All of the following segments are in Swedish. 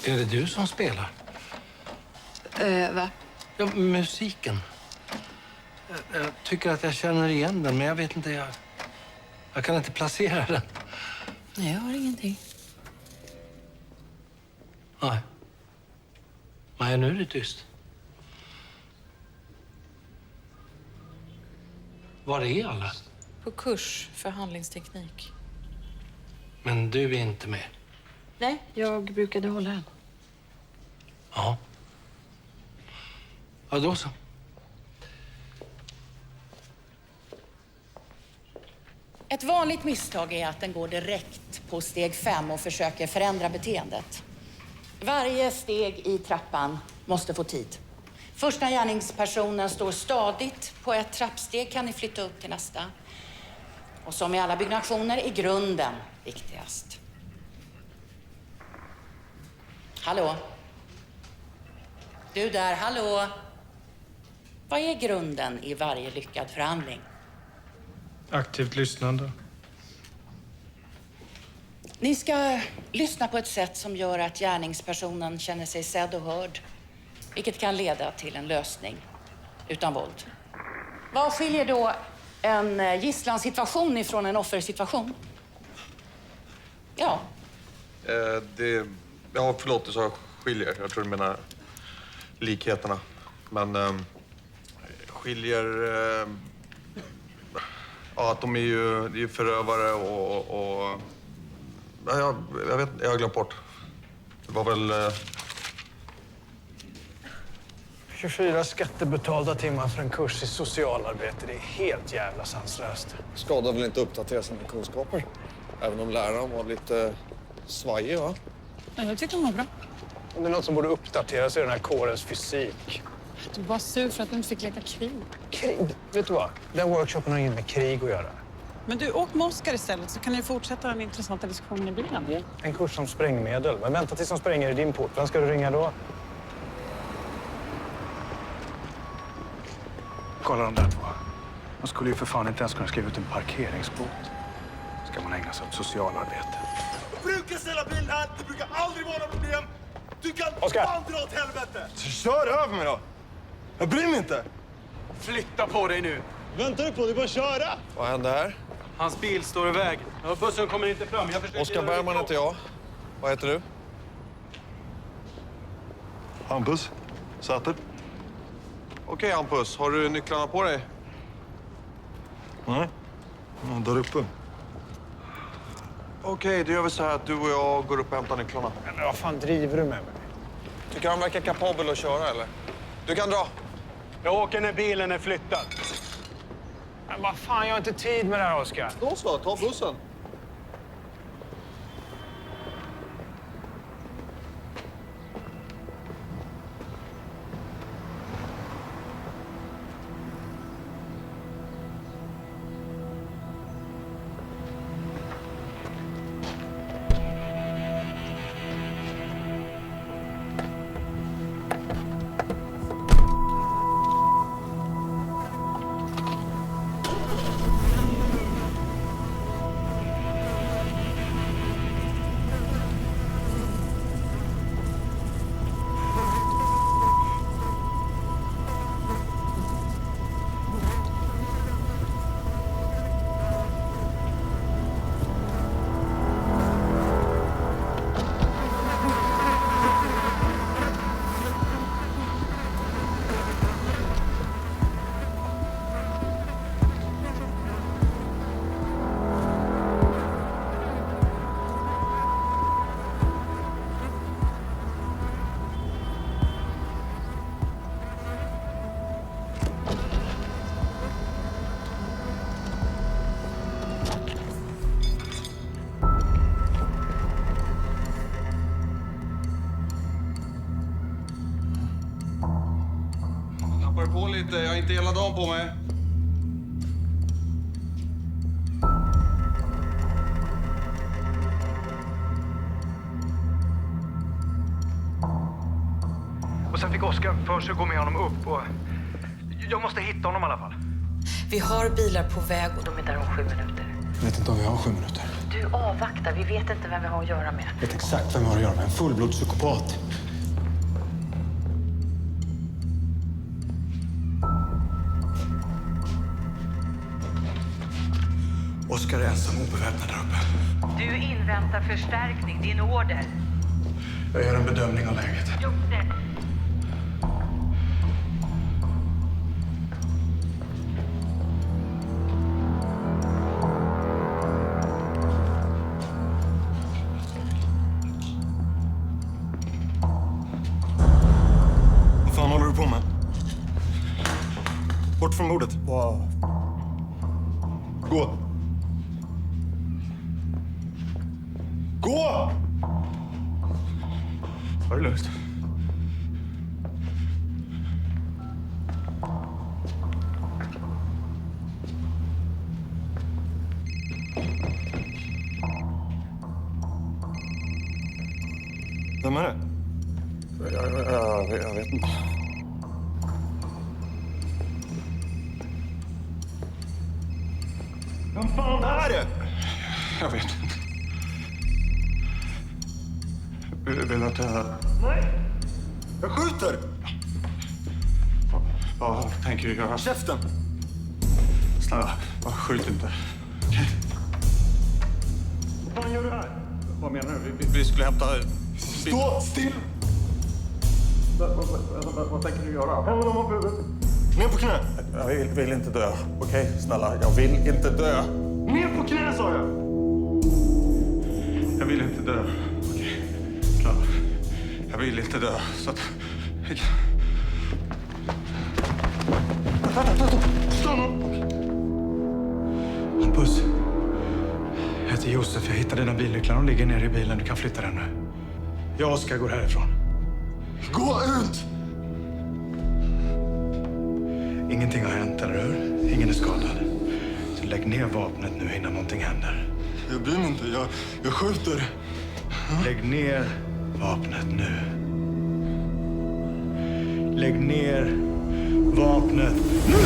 Är det du som spelar? Va? Ja, musiken. Jag tycker att jag känner igen den, men jag vet inte. Jag kan inte placera den. Nej, jag har ingenting. Nej. Nej, nu är det tyst. Var är alla? På kurs för handlingsteknik. Men du är inte med. Nej, jag brukade hålla den. Ja. Ja, då så. Ett vanligt misstag är att den går direkt på steg 5 och försöker förändra beteendet. Varje steg i trappan måste få tid. Först när gärningspersonen står stadigt på ett trappsteg kan ni flytta upp till nästa. Och som i alla byggnationer är grunden viktigast. Hallå? Du där, hallå? Vad är grunden i varje lyckad förhandling? Aktivt lyssnande. Ni ska lyssna på ett sätt som gör att gärningspersonen känner sig sedd och hörd. Vilket kan leda till en lösning utan våld. Vad skiljer då en gisslansituation ifrån en offersituation? Ja. Ja, förlåt, du sa skiljer. Jag tror du menar likheterna. Men skiljer... ja, att de är ju förövare och ja, jag vet, jag har glömt bort. Det var väl... 24 skattebetalda timmar för en kurs i socialarbete. Det är helt jävla sanslöst. Skadar väl inte uppdatera sina kunskaper. Även om läraren var lite svajig, va? Ja, jag tycker hon var bra. Om det är något som borde uppdateras i den här kårens fysik. Du var sur för att du inte fick leka krig. Krig? Vet du vad? Den workshopen har inget med krig att göra. Men du, åk med Oskar istället så kan ni fortsätta den intressanta diskussionen i bilen. En kurs om sprängmedel. Men vänta tills de spränger i din port. Vem ska du ringa då? Kolla de där två. De skulle ju för fan inte ens kunna skriva ut en parkeringsbot. Ska man ägna sig åt socialarbete. Jag brukar ställa bilen här. Det brukar aldrig vara problem. Du kan Oskar! fan dra åt helvete. Kör över mig då. Jag bryr mig inte. Flytta på dig nu. Väntar du på? Det är bara att köra. Vad hände här? Hans bil står i vägen. Ja, bussen kommer inte fram. Oskar Bergman heter jag. Vad heter du? Hampus. Säter. Okej, Hampus. Har du nycklarna på dig? Nej. Där uppe. Okej, då gör vi så här att du och jag går upp och hämtar nycklarna. Men vad fan driver du med mig? Tycker han verkar kapabel att köra, eller? Du kan dra. Jag åker när bilen är flyttad. Men vad fan, jag har inte tid med det här, Oskar. Då så, ta bussen. Tappar på lite. Jag har inte hela dagen på mig. Och sen fick Oskar för sig att gå med honom upp. Och jag måste hitta honom i alla fall. Vi har bilar på väg och de är där om 7 minuter. Jag vet inte om vi har 7 minuter. Du Du avvaktar. Vi vet inte vem vi har att göra med. Jag vet exakt vem jag har att göra med. En fullblodspsykopat. Oskar är ensam obeväpnad där uppe. Du inväntar förstärkning. Din order. Jag gör en bedömning av läget. Josef. Vad fan håller du på med? Bort från bordet. Gå! Gå! Var det lugnt? Vem är det? Jag vet inte. Vem fan är det? Jag vet inte. Vill du att jag... Nej! Jag skjuter! Vad tänker du göra? Käften! Snälla, bara skjut inte. Okej? Vad fan gör du här? Vad menar du? Vi skulle hämta... Stå still! Vad tänker du göra? Ner på knä! Jag vill inte dö. Okej, snälla. Jag vill inte dö. Ner på knä, sa jag! Jag vill inte dö. Okej, klar. Jag vill inte dö, så att... Stanna! Hampus. Jag heter Josef. Jag hittade dina bilnycklar. De ligger nere i bilen. Du kan flytta den nu. Jag och Oskar går härifrån. Gå ut! Ingenting har hänt, eller hur? Ingen är skadad. Så lägg ner vapnet nu innan någonting händer. Jag bryr mig inte. Jag skjuter. Lägg ner vapnet nu. Lägg ner vapnet nu!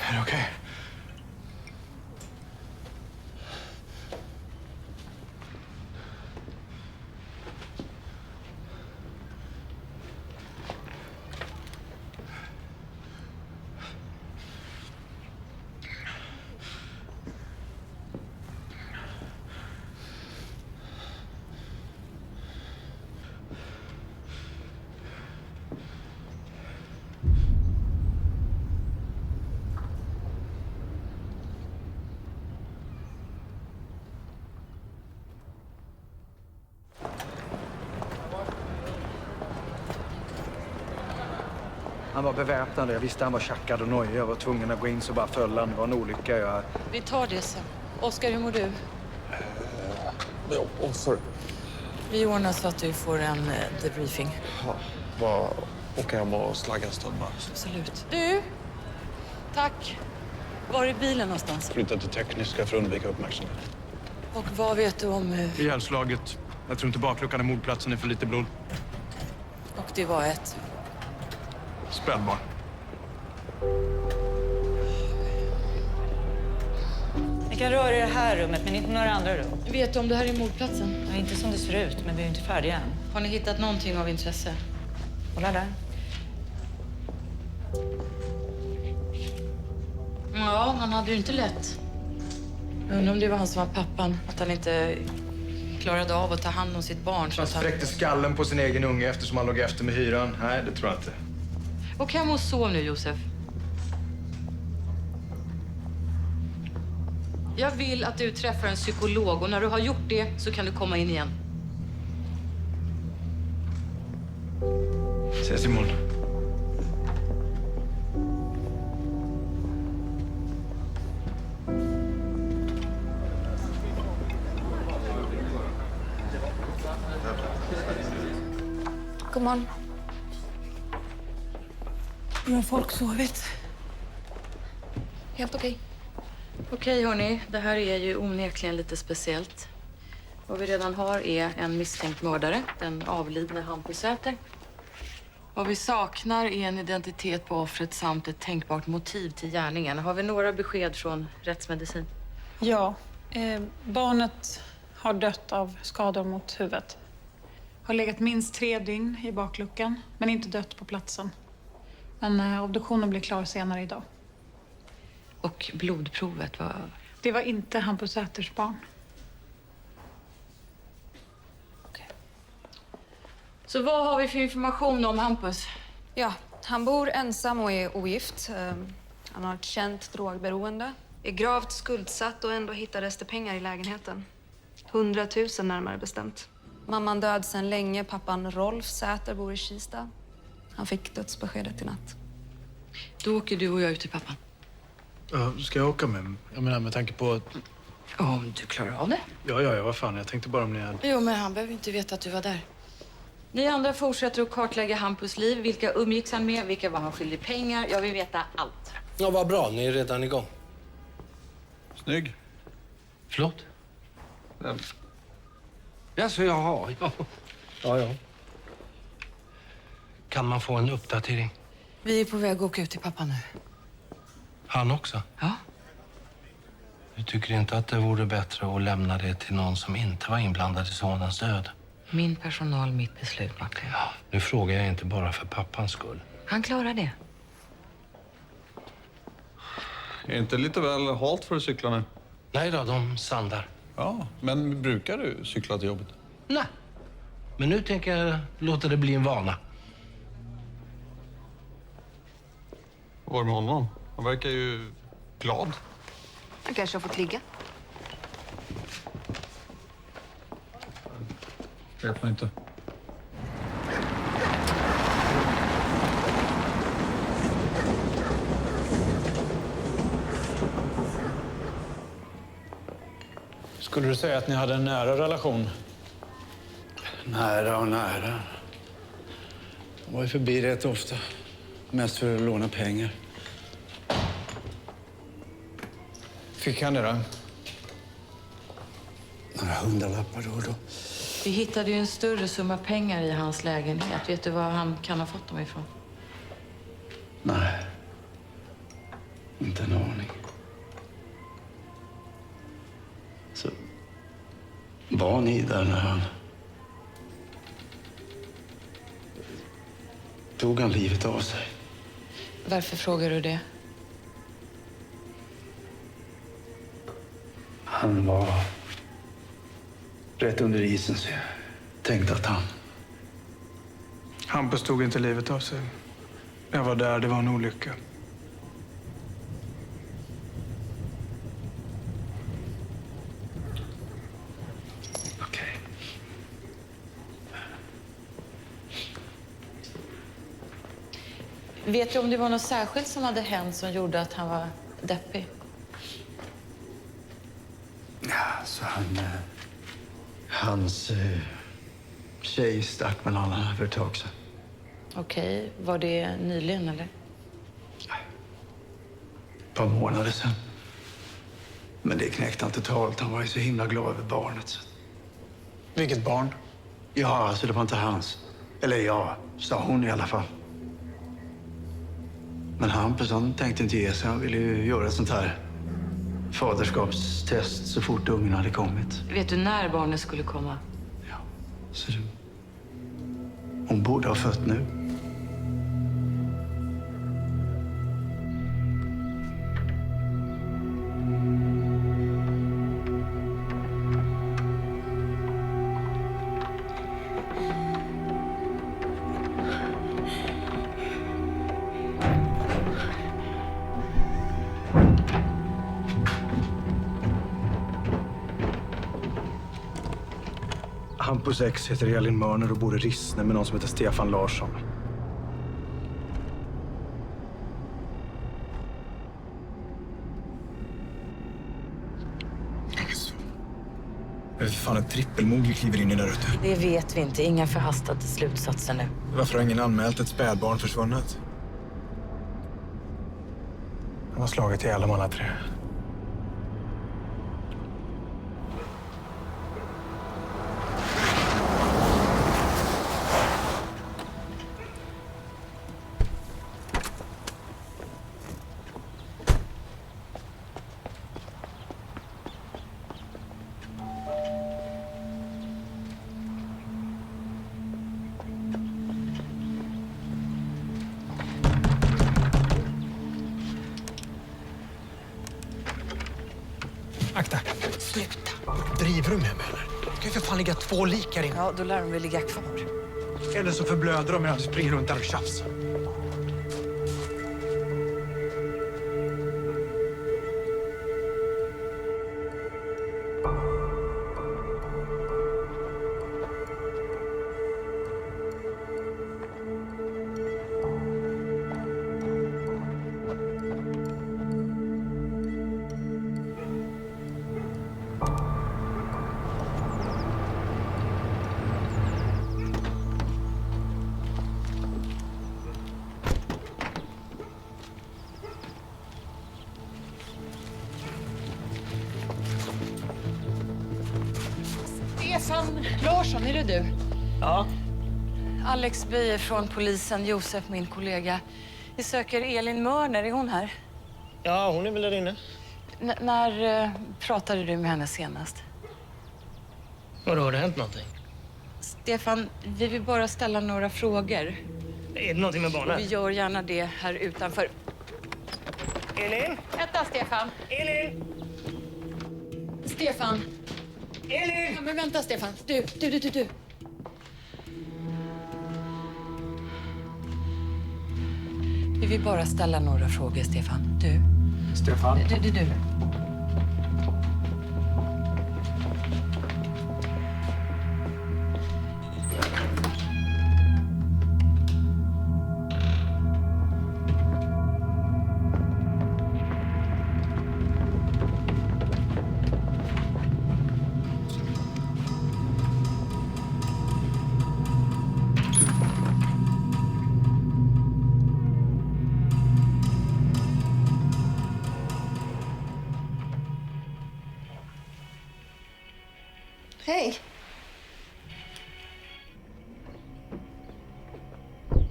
Är det okej? Han var beväpnad. Jag visste han var tjackad och nojig. Jag var tvungen att gå in, så bara föll han. Det var en olycka. Vi tar det sen. Oskar, hur mår du? Sorry. Vi ordnar så att du får en debriefing. Ja, bara åka hem och slagga en stund bara. Absolut. Du! Tack. Var är bilen någonstans? Flyttat till tekniska för att undvika uppmärksamhet. Och vad vet du om... Ihjälslaget. Jag tror inte bakluckan är mordplatsen är för lite blod. Och det var ett... Spädbarn. Ni kan röra er i det här rummet, men inte några andra rum. Vet du om det här är mordplatsen? Ja, inte som det ser ut, men vi är inte färdiga än. Har ni hittat någonting av intresse? Kolla där. Ja, han hade ju inte lätt. Jag undrar om det var han som var pappan. Att han inte klarade av att ta hand om sitt barn. Så Han att han... spräckte skallen på sin egen unge eftersom han låg efter med hyran. Nej, det tror jag inte. Och hem och sov nu, Josef. Jag vill att du träffar en psykolog och när du har gjort det så kan du komma in igen. Ses imorgon. God morgon. Hur har folk sovit? Helt okej. Okej, hörni. Det här är ju onekligen lite speciellt. Vad vi redan har är en misstänkt mördare, den avlidne Hampus Säter. Vad vi saknar är en identitet på offret samt ett tänkbart motiv till gärningen. Har vi några besked från rättsmedicin? Ja, barnet har dött av skador mot huvudet. Har legat minst 3 dygn i bakluckan, men inte dött på platsen. Men obduktionen blir klar senare idag. Och blodprovet var... Det var inte Hampus Säters barn. Så vad har vi för information om Hampus? Ja, han bor ensam och är ogift. Han har ett känt drogberoende. Är gravt skuldsatt och ändå hittades det pengar i lägenheten. 100 000 närmare bestämt. Mamman död sedan länge. Pappan Rolf Säter bor i Kista. Han fick dödsbeskedet i natt. Då åker du och jag ut till pappan. Ja, ska jag åka med? Jag menar med tanke på att... Om du klarar av det. Ja, vad fan. Jag tänkte bara om ni hade... Jo, men han behöver inte veta att du var där. Ni andra fortsätter att kartlägga Hampus liv. Vilka umgicks han med? Vilka var han skyldig pengar? Jag vill veta allt. Ja, vad bra. Ni är redan igång. Snygg. Förlåt? Den. Jaså, jaha. Ja. Kan man få en uppdatering? Vi är på väg att åka ut till pappa nu. Han också? Ja. Du tycker inte att det vore bättre att lämna det till någon som inte var inblandad i sonens död? Min personal, mitt beslut, Martin. Ja, nu frågar jag inte bara för pappans skull. Han klarar det. Är det inte lite väl halt för att cykla nu? Nej då, de sandar. Ja, men brukar du cykla till jobbet? Nej, men nu tänker jag låta det bli en vana. Vad var det med honom? Han verkar ju glad. Han kanske har fått ligga. Vet man inte. Skulle du säga att ni hade en nära relation? Nära och nära. Jag var ju förbi rätt ofta. Mest för att låna pengar. Fick han det då? Några 100-lappar då och då. Vi hittade ju en större summa pengar i hans lägenhet. Vet du var han kan ha fått dem ifrån? Nej. Inte en aning. Så var ni där när han... Tog han livet av sig? Varför frågar du det? Han var rätt under isen, så jag tänkte att han... Hampus tog inte livet av sig. Jag var där, det var en olycka. Okej. Vet du om det var något särskilt som hade hänt som gjorde att han var deppig? Ja, så hans tjej stack med någon annan för ett tag sedan. Okej, var det nyligen eller? Ett par månader sedan. Men det knäckte han totalt. Han var ju så himla glad över barnet. Vilket barn? Ja, alltså det var inte hans. Eller ja, sa hon i alla fall. Men Hampus, han tänkte inte ge sig. Han ville ju göra ett sånt här faderskapstest så fort ungen hade kommit. Vet du när barnet skulle komma? Ja, så du. Hon borde ha fött nu. Hampus ex heter Elin Mörner och bor i Rissne med någon som heter Stefan Larsson. Det är för fan ett trippelmord vi kliver in i där ute. Det vet vi inte. Inga förhastade slutsatser nu. Varför har ingen anmält ett spädbarn försvunnet? Han har slagit ihjäl dem alla tre. Akta! Sluta. Driver du med mig eller? Det kan ju för fan ligga 2 lik här inne. Ja, då lär de väl ligga kvar. Eller så förblöder de medan du springer runt där och tjafsar. Stefan Larsson, är det du? Ja. Alex Beijer från polisen, Josef, min kollega. Vi söker Elin Mörner, är hon här? Ja, hon är väl där inne. När pratade du med henne senast? Vadå, har det hänt någonting? Stefan, vi vill bara ställa några frågor. Är det någonting med barnen? Vi gör gärna det här utanför. Elin? Vänta, Stefan. Elin? Stefan. Elin! Ja, men vänta, Stefan. Du. Vi vill bara ställa några frågor, Stefan. Du. Stefan? Du. Hej.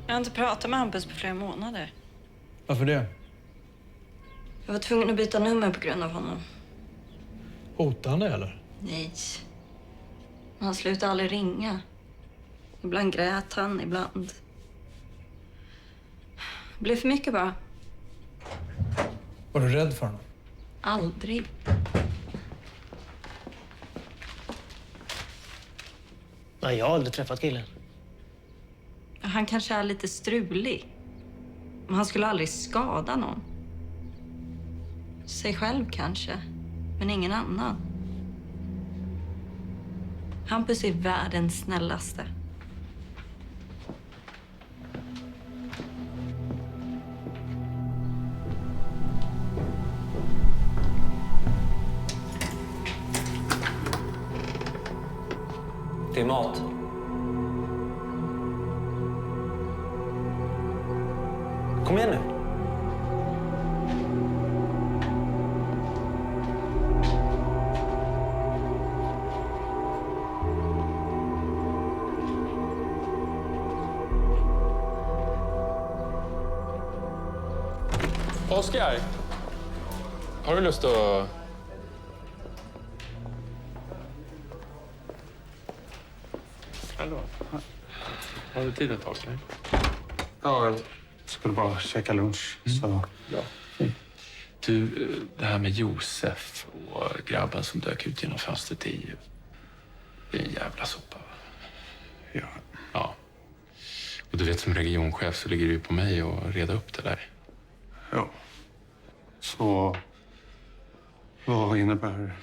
Jag har inte pratat med Hampus på flera månader. Varför det? Jag var tvungen att byta nummer på grund av honom. Hotande eller? Nej. Han slutade aldrig ringa. Ibland grät han, ibland. Det blev för mycket bara. Var du rädd för honom? Aldrig. Nej, jag har aldrig träffat killen. Han kanske är lite strulig. Men han skulle aldrig skada någon. Sig själv kanske, men ingen annan. Hampus är världens snällaste. Det är mat. Kom igen nu. Oskar, har du lust att... Hallå. Har du tid ett tag? Eller? Ja, jag skulle bara käka lunch. Så. Ja. Du, det här med Josef och grabben som dök ut genom fönstret är ju en jävla sopa. Ja. Och du vet, som regionchef så ligger det ju på mig att reda upp det där. Ja. Så vad innebär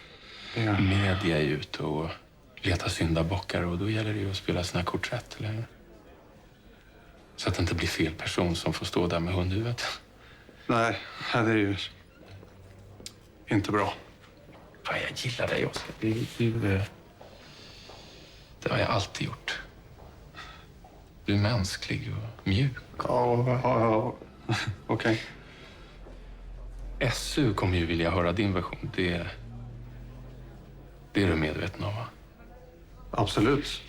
det? Media är ute och letar syndabockar och då gäller det ju att spela sina kort rätt, eller hur? Så att det inte blir fel person som får stå där med hundhuvudet. Nej, det är ju inte bra. Fan, jag gillar dig, Oskar. Det har jag alltid gjort. Du är mänsklig och mjuk. Ja. Okej. SU kommer ju vilja höra din version. Det är du medveten om, va? Absolut.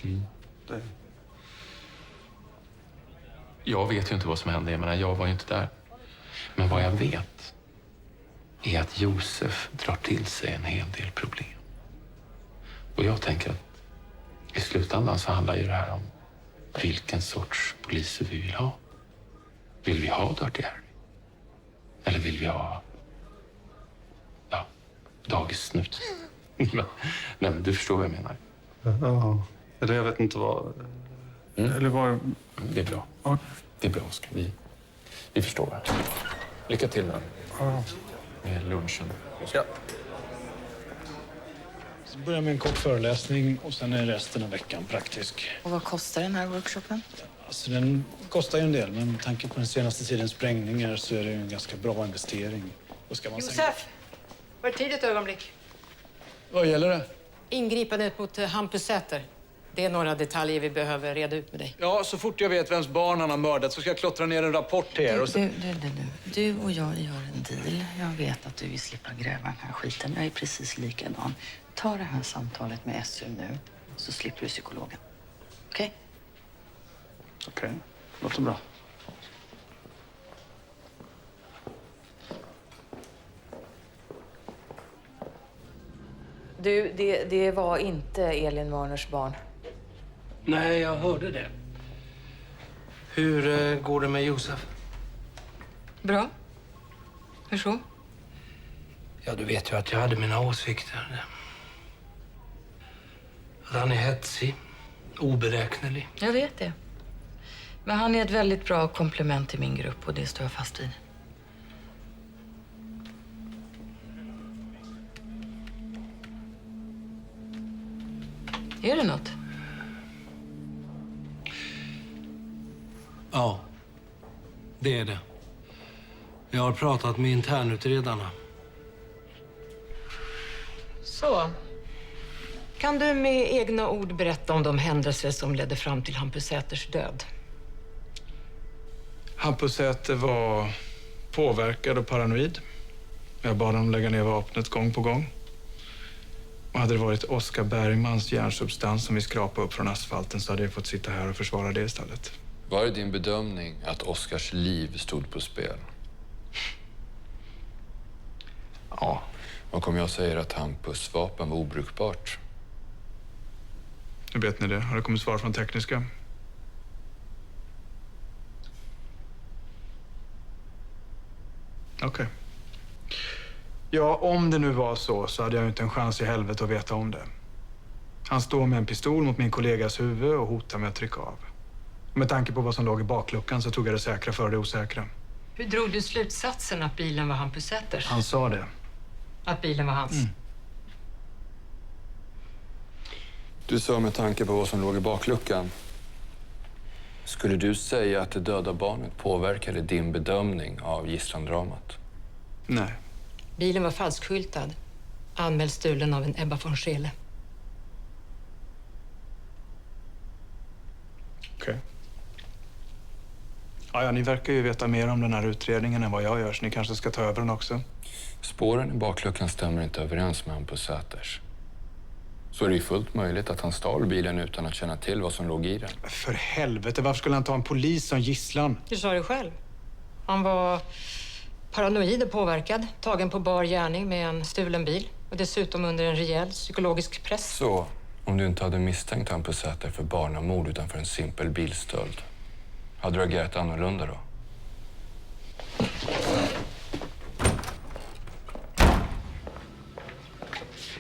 Jag vet ju inte vad som hände. Jag menar, jag var ju inte där. Men vad jag vet är att Josef drar till sig en hel del problem. Och jag tänker att i slutändan så handlar ju det här om vilken sorts poliser vi vill ha. Vill vi ha Dirty Harry? Eller vill vi ha dagissnut. Nej, men du förstår vad jag menar. Ja, eller jag vet inte vad... Eller vad... Det är bra. Det är bra, Oskar. Vi förstår varandra. Lycka till nu. Med lunchen. Ja. Så börjar med en kort föreläsning och sen är resten av veckan praktisk. Och vad kostar den här workshopen? Alltså den kostar ju en del, men med tanke på den senaste tidens sprängningar så är det ju en ganska bra investering. Då ska man Josef! Var tid ett ögonblick. Vad gäller det? Ingripandet mot Hampus Säter. Det är några detaljer vi behöver reda ut med dig. Ja, så fort jag vet vems barn han har mördat så ska jag klottra ner en rapport till er. Du och jag gör en deal. Jag vet att du vill slippa gräva den här skiten. Jag är precis likadan. Ta det här samtalet med SU nu, så slipper du psykologen. Okej? Okej, låter bra. Du, det var inte Elin Warners barn. Nej, jag hörde det. Hur går det med Josef? Bra. Hur så? Ja, du vet ju att jag hade mina åsikter. Att han är hetsig, oberäknelig. Jag vet det. Men han är ett väldigt bra komplement till min grupp och det står jag fast vid. Är det något? Ja, det är det. Jag har pratat med internutredarna. Så. Kan du med egna ord berätta om de händelser som ledde fram till Hampus Säters död? Hampus Säter var påverkad och paranoid. Jag bad honom lägga ner vapnet gång på gång. Och hade det varit Oskar Bergmans järnsubstans som vi skrapade upp från asfalten så hade jag fått sitta här och försvara det istället. Var det din bedömning att Oskars liv stod på spel? Ja. Och om jag säger att Hampus vapen var obrukbart? Hur vet ni det? Har det kommit svar från tekniska? Okej. Ja, om det nu var så hade jag ju inte en chans i helvete att veta om det. Han står med en pistol mot min kollegas huvud och hotar med att trycka av. Med tanke på vad som låg i bakluckan så tog jag det säkra för det osäkra. Hur drog du slutsatsen att bilen var Hampus Säters? Han sa det. Att bilen var hans? Du sa med tanke på vad som låg i bakluckan. Skulle du säga att det döda barnet påverkade din bedömning av gisslandramat? Nej. Bilen var falskskyltad. Anmäld stulen av en Ebba von Scheele. Okej. Ja, ni verkar ju veta mer om den här utredningen än vad jag gör, så ni kanske ska ta över den också. Spåren i bakluckan stämmer inte överens med Hampus Säters. Så är det ju fullt möjligt att han stal bilen utan att känna till vad som låg i den. För helvete, varför skulle han ta en polis som gisslan? Du sa det själv. Han var paranoid och påverkad, tagen på bar gärning med en stulen bil och dessutom under en rejäl psykologisk press. Så, om du inte hade misstänkt Hampus Säter för barnamord utan för en simpel bilstöld, hade du agerat annorlunda då?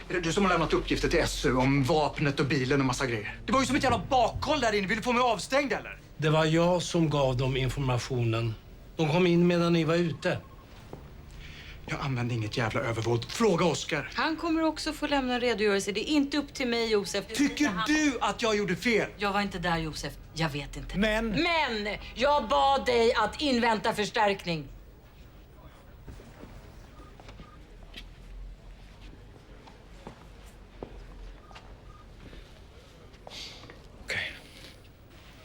Är det du som har lämnat uppgifter till SU om vapnet och bilen och massa grejer? Det var ju som ett jävla bakhåll där inne. Vill du få mig avstängd eller? Det var jag som gav dem informationen. De kom in medan ni var ute. Jag använde inget jävla övervåld. Fråga Oskar. Han kommer också få lämna en redogörelse. Det är inte upp till mig, Josef. Tycker du att jag gjorde fel? Jag var inte där, Josef. Jag vet inte. Men jag bad dig att invänta förstärkning.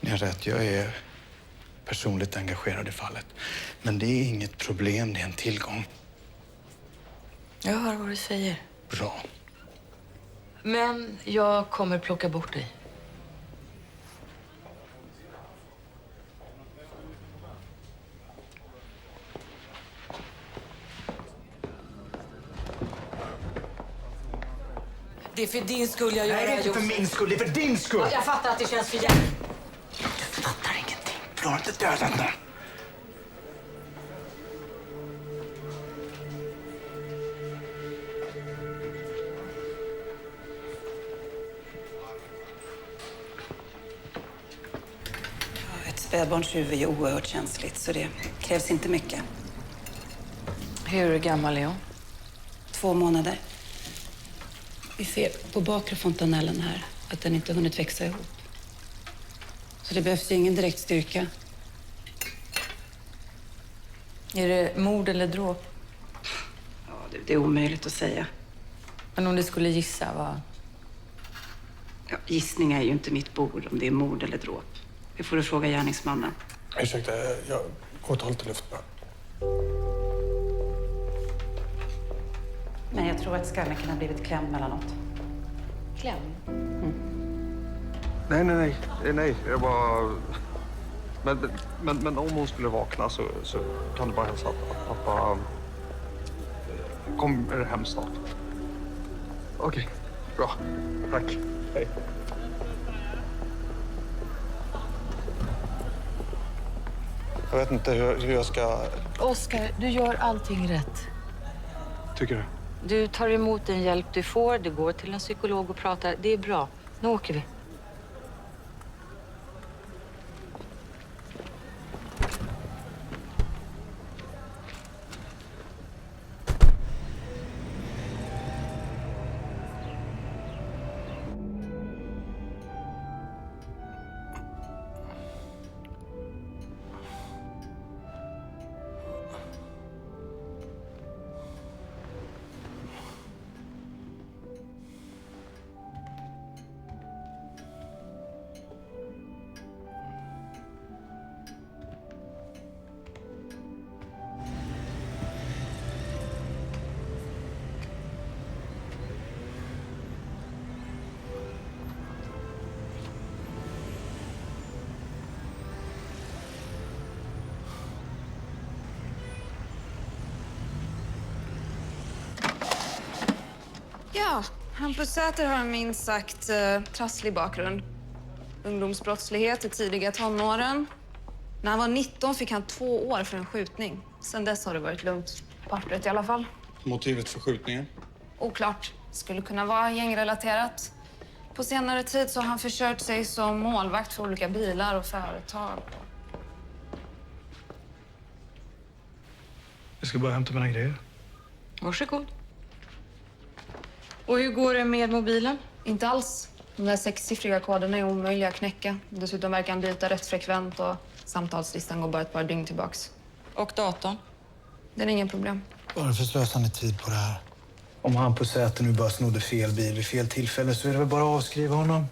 Ni har rätt, jag är personligt engagerad i fallet. Men det är inget problem, det är en tillgång. Jag hör vad du säger. Bra. Men jag kommer plocka bort dig. Det är för din skull jag gör det här. Nej, det är inte för min skull, det är för din skull. Ja, jag fattar att det känns för jävligt. Du fattar ingenting. Du har inte dödat någon. spädbarns huvud är oerhört känsligt, så det krävs inte mycket. Hur gammal är hon? 2 månader. Vi ser på bakre fontanellen här att den inte har hunnit växa ihop. Så det behövs ju ingen direkt styrka. Är det mord eller dråp? Ja, det är omöjligt att säga. Men om du skulle gissa, vad? Ja, gissning är ju inte mitt bord om det är mord eller dråp. Det får du fråga gärningsmannen. Ursäkta, jag går och tar lite luft bara. Men jag tror att skallen kan ha blivit klämd mellanåt. Kläm? Nej. Jag bara... Men om hon skulle vakna så kan du bara hälsa att pappa kommer hem snart. Okej, bra. Tack. Hej. Jag vet inte hur jag ska... Oskar, du gör allting rätt. Tycker du? Du tar emot den hjälp du får, du går till en psykolog och pratar. Det är bra. Nu åker vi. Ja, Hampus Säter har en minst sagt trasslig bakgrund. Ungdomsbrottslighet i tidiga tonåren. När han var 19 fick han 2 år för en skjutning. Sen dess har det varit lugnt. Pappret i alla fall. Motivet för skjutningen? Oklart. Skulle kunna vara gängrelaterat. På senare tid så har han försökt sig som målvakt för olika bilar och företag. Jag ska bara hämta mina grejer. Varsågod. Och hur går det med mobilen? Inte alls. De där 6-siffriga koderna är omöjliga att knäcka. Dessutom verkar han byta rätt frekvent och samtalslistan går bara ett par dygn tillbaks. Och datorn? Den är ingen problem. Bara för slösande tid på det här. Om han på Säter nu bara snodde fel bil vid fel tillfälle så är det väl bara att avskriva honom.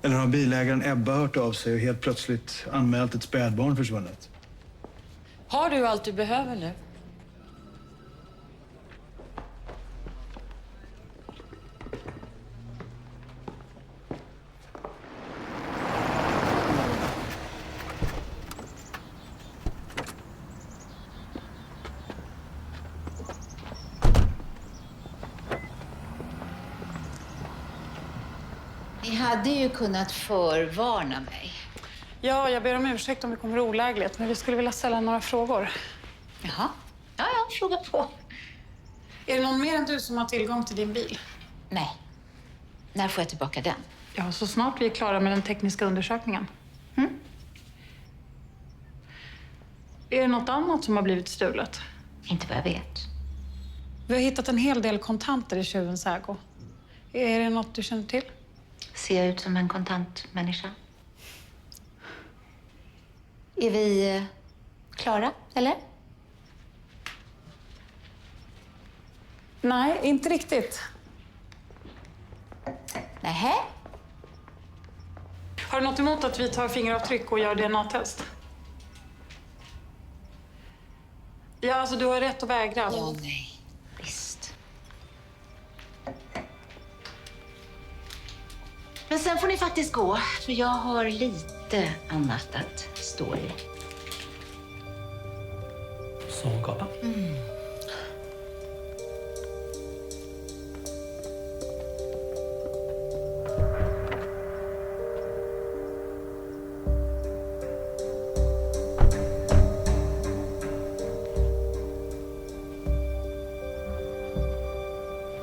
Eller har bilägaren Ebba hört av sig och helt plötsligt anmält ett spädbarn försvunnet? Har du allt du behöver nu? Ni hade ju kunnat förvarna mig. Ja, jag ber om ursäkt om det kommer olägligt, men vi skulle vilja ställa några frågor. Jaha. Ja, fråga på. Är det någon mer än du som har tillgång till din bil? Nej. När får jag tillbaka den? Ja, så snart vi är klara med den tekniska undersökningen. Är det något annat som har blivit stulet? Inte vad jag vet. Vi har hittat en hel del kontanter i tjuvens ägo. Är det något du känner till? Ser jag ut som en kontantmänniska? Är vi klara, eller? Nej, inte riktigt. Nähä? Har du något emot att vi tar fingeravtryck och gör DNA-test? Ja, alltså du har rätt att vägra. Ja, nej. Visst. Men sen får ni faktiskt gå, för jag har lite annat att stå i. Sovgapa.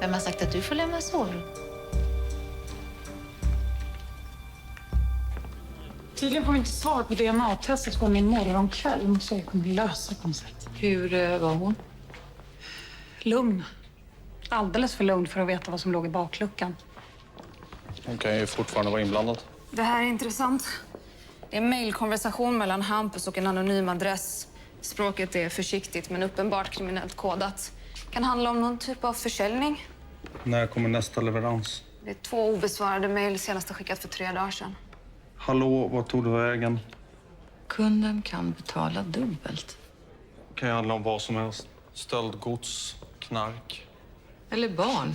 Vem har sagt att du får lämna sovrum? Tydligen får vi inte svar på DNA-testet från imorgon kväll. Måste jag kunna lösa på något sätt. Hur var hon? Lugn. Alldeles för lugn för att veta vad som låg i bakluckan. Hon kan ju fortfarande vara inblandad. Det här är intressant. Det är en mejlkonversation mellan Hampus och en anonym adress. Språket är försiktigt men uppenbart kriminellt kodat. Kan handla om någon typ av försäljning. När kommer nästa leverans? Det är 2 obesvarade mejl, senast skickat för 3 dagar sedan. Hallå, vad tog du vägen? Kunden kan betala dubbelt. Kan ju handla om vad som helst. Stöldgods, knark. Eller barn.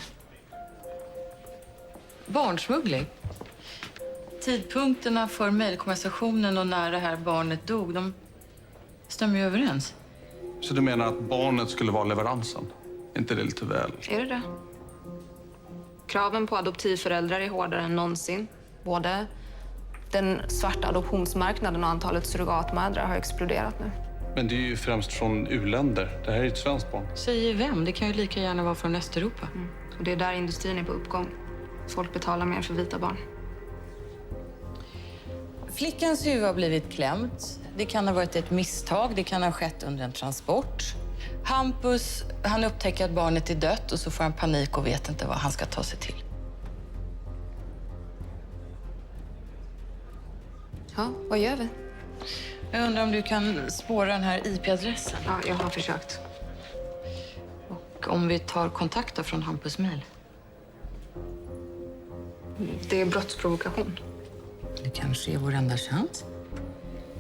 Barnsmuggling. Tidpunkterna för mejlkonversationen och när det här barnet dog, de stämmer ju överens. Så du menar att barnet skulle vara leveransen? Inte det lite väl? Är det det? Kraven på adoptivföräldrar är hårdare än någonsin. Både den svarta adoptionsmarknaden och antalet surrogatmödrar har exploderat nu. Men det är ju främst från u-länder. Det här är ett svenskt barn. Säger vem? Det kan ju lika gärna vara från Östeuropa. Och det är där industrin är på uppgång. Folk betalar mer för vita barn. Flickans huvud har blivit klämt. Det kan ha varit ett misstag. Det kan ha skett under en transport. Hampus, han upptäcker att barnet är dött och så får han panik och vet inte vad han ska ta sig till. Ja, vad gör vi? Jag undrar om du kan spåra den här IP-adressen. Ja, jag har försökt. Och om vi tar kontakt då från Hampus mejl. Det är brottsprovokation. Det kanske är vår enda chans.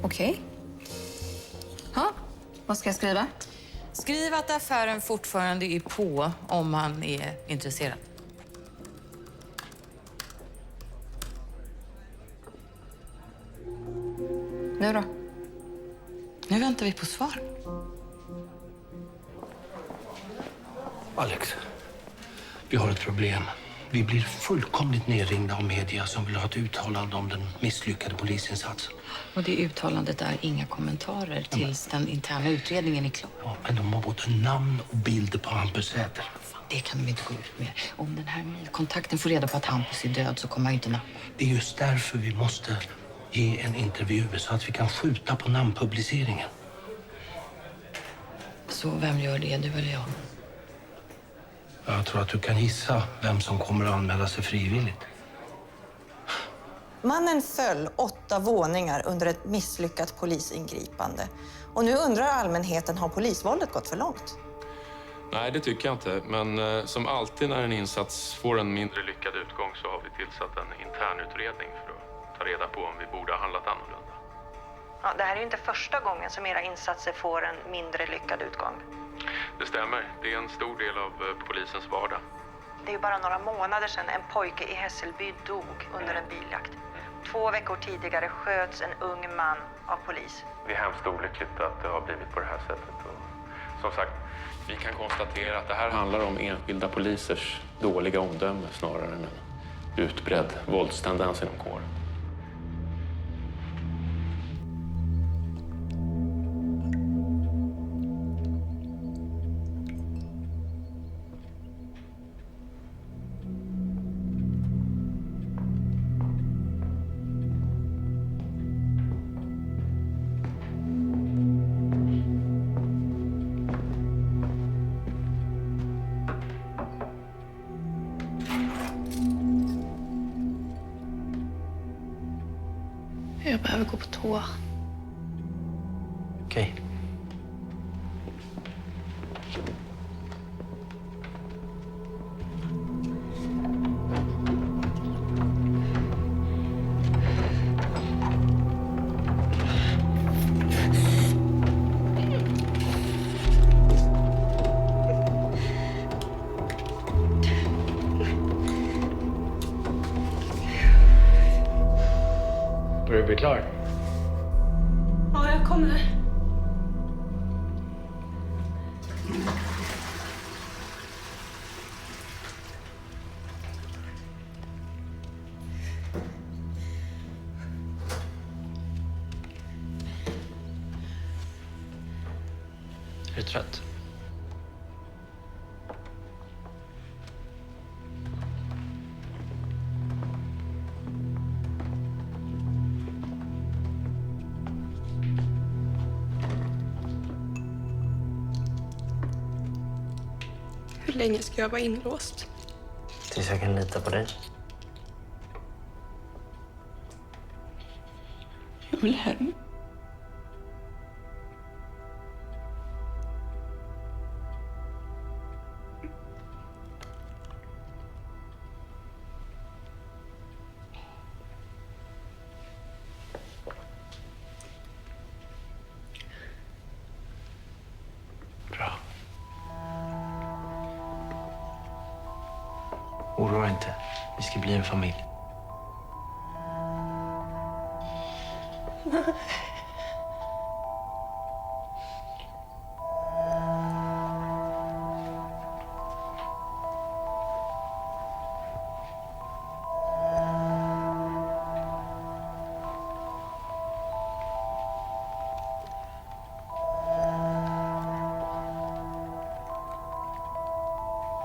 Okej. Ja, vad ska jag skriva? Skriv att affären fortfarande är på om han är intresserad. Nu då? Nu väntar vi på svar. Alex, vi har ett problem. Vi blir fullkomligt nerringda av media som vill ha ett uttalande om den misslyckade polisinsatsen. Och det uttalandet är inga kommentarer tills den interna utredningen är klar. Ja, men de har både namn och bilder på Hampus Säter. Det kan de inte gå ut med. Om den här mejlkontakten får reda på att Hampus är död så kommer han inte nappa. Det är just därför vi måste ge en intervju så att vi kan skjuta på namnpubliceringen. Så vem gör det, du eller jag? Jag tror att du kan gissa vem som kommer att anmäla sig frivilligt. Mannen föll 8 våningar under ett misslyckat polisingripande. Och nu undrar allmänheten, har polisvåldet gått för långt? Nej, det tycker jag inte. Men som alltid när en insats får en mindre lyckad utgång så har vi tillsatt en internutredning för att ta reda på om vi borde ha handlat annorlunda. Ja, det här är ju inte första gången som era insatser får en mindre lyckad utgång. Det stämmer. Det är en stor del av polisens vardag. Det är ju bara några månader sedan en pojke i Hässelby dog under en biljakt. 2 veckor tidigare sköts en ung man av polis. Det är hemskt olyckligt att det har blivit på det här sättet. Och som sagt, vi kan konstatera att det här handlar om enskilda polisers dåliga omdöme snarare än en utbredd våldstendens inom kåren. Jag behöver gå på toa. Okej. Börjar du bli klar? Ja, jag kommer. Är du trött? Hur länge ska jag vara inlåst? Tills jag kan lita på dig. Jag vill hem. Bra. Oroa inte. Vi ska bli en familj.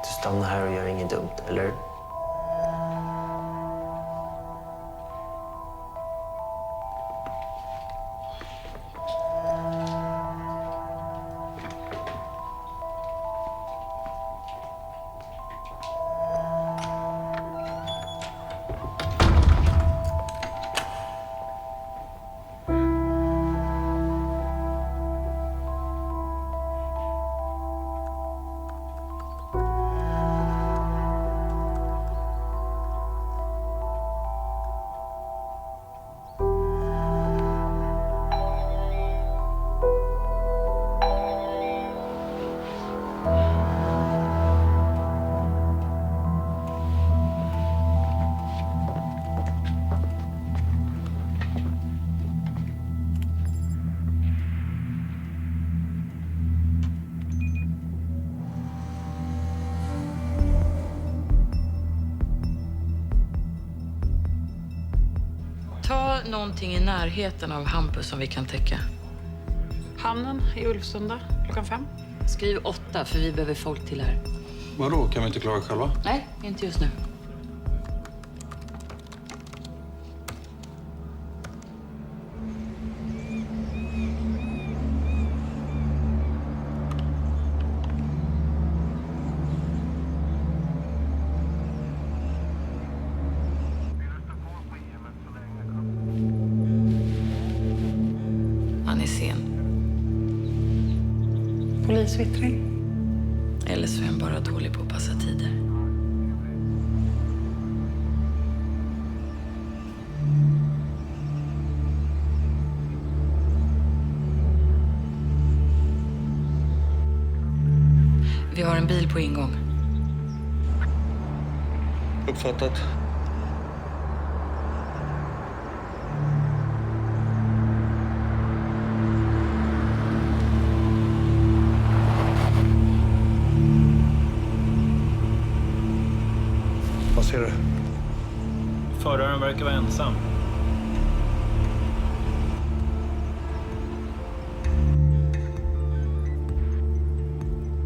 Du stannar här och gör inget dumt, eller? Ta någonting i närheten av Hampus som vi kan täcka. Hamnen i Ulvsunda klockan 5. Skriv 8 för vi behöver folk till här. Vadå, kan vi inte klara själva? Nej, inte just nu. Han är sen. Polisvittring. Eller så är han bara dålig på att passa tider. Vi har en bil på ingång. Uppfattat. Vad ser du? Föraren verkar vara ensam.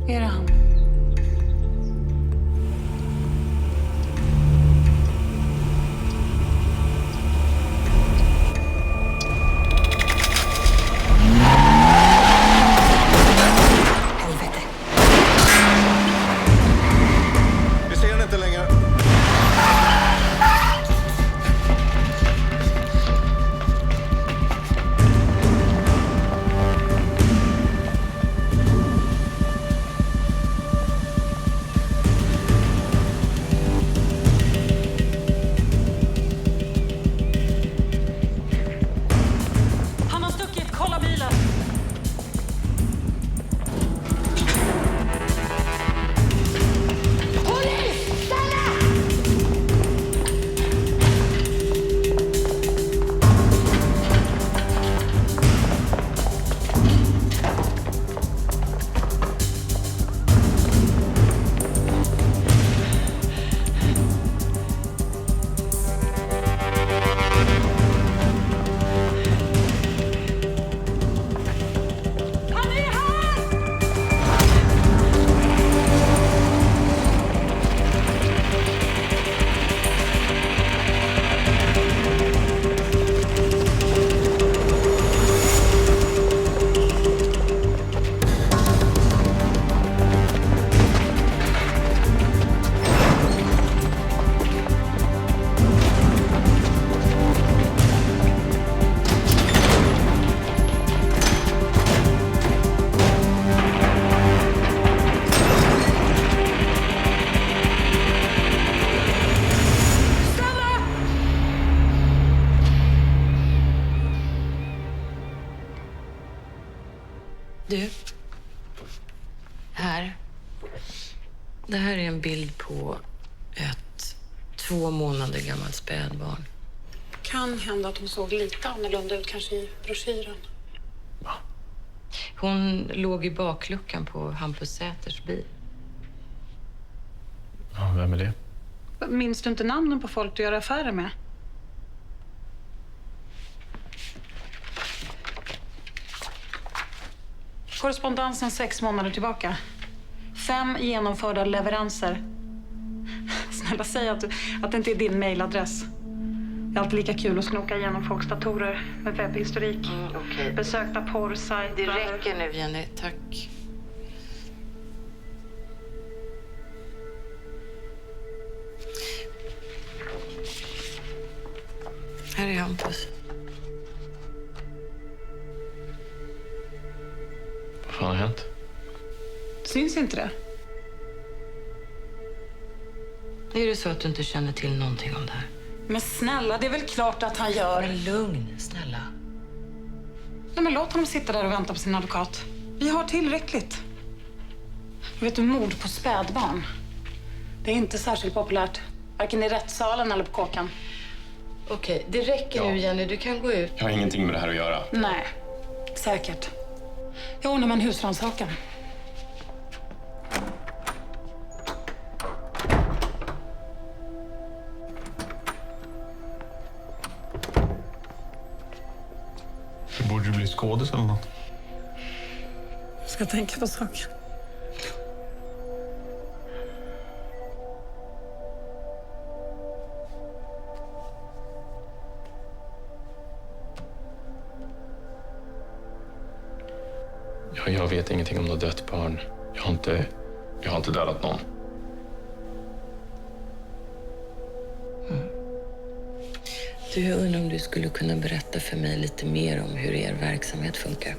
Är det han? Vi ser den inte längre. Du. Här. Det här är en bild på ett 2 månader gammalt spädbarn. Kan hända att hon såg lite annorlunda ut kanske i broschyren. Hon låg i bakluckan på Hampus Säters bil. Ja, vem är det? Minns du inte namnen på folk du gör affärer med? Korrespondensen 6 månader tillbaka. 5 genomförda leveranser. Snälla säg att det inte är din mailadress. Det är alltid lika kul att snoka igenom folks datorer med webbhistorik. Okej. Besökta porrsajter. Det räcker nu, Jenny. Tack. Här är Hampus. Vad fan har hänt? Syns inte det? Är det så att du inte känner till någonting om det här? Men snälla, det är väl klart att han gör. Men lugn, snälla. Nej, men låt honom sitta där och vänta på sin advokat. Vi har tillräckligt. Vet du, mord på spädbarn. Det är inte särskilt populärt. Varken i rättssalen eller på kåkan. Okej, det räcker nu, Jenny. Du kan gå ut. Jag har ingenting med det här att göra. Nej, säkert. Jag ordnar med en husrannsakan. Du borde ju bli skådis eller något. Jag ska tänka på saken. Jag vet ingenting om något dött barn. Jag har inte dödat någon. Du, jag undrar om du skulle kunna berätta för mig lite mer om hur er verksamhet funkar.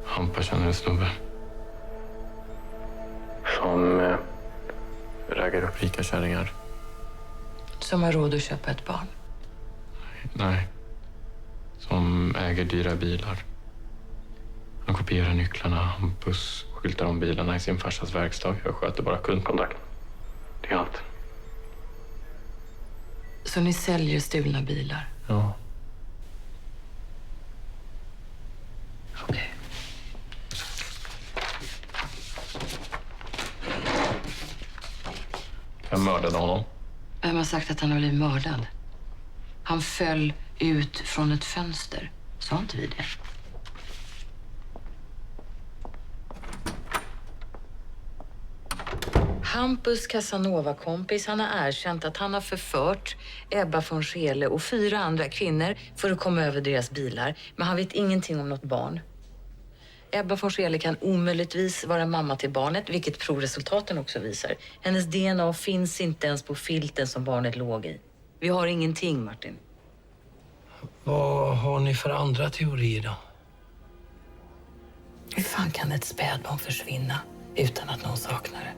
Hampa känner en snubbe. Som raggar upp rika kärringar. Som har råd att köpa ett barn. Nej. Som äger dyra bilar. Han kopierar nycklarna. Hampus skyltar om bilarna i sin farsas verkstad. Jag sköter bara kundkontakt. Det är allt. Så ni säljer stulna bilar? Ja. Okej. Vem mördade honom? Vem har sagt att han har blivit mördad? Han föll ut från ett fönster. Sa inte vi det? Hampus Casanova-kompis, han har erkänt att han har förfört Ebba von Scheele och 4 andra kvinnor för att komma över deras bilar. Men han vet ingenting om något barn. Ebba von Scheele kan omöjligtvis vara mamma till barnet, vilket provresultaten också visar. Hennes DNA finns inte ens på filten som barnet låg i. Vi har ingenting, Martin. Vad har ni för andra teorier då? Hur fan kan ett spädbarn försvinna utan att någon saknar det?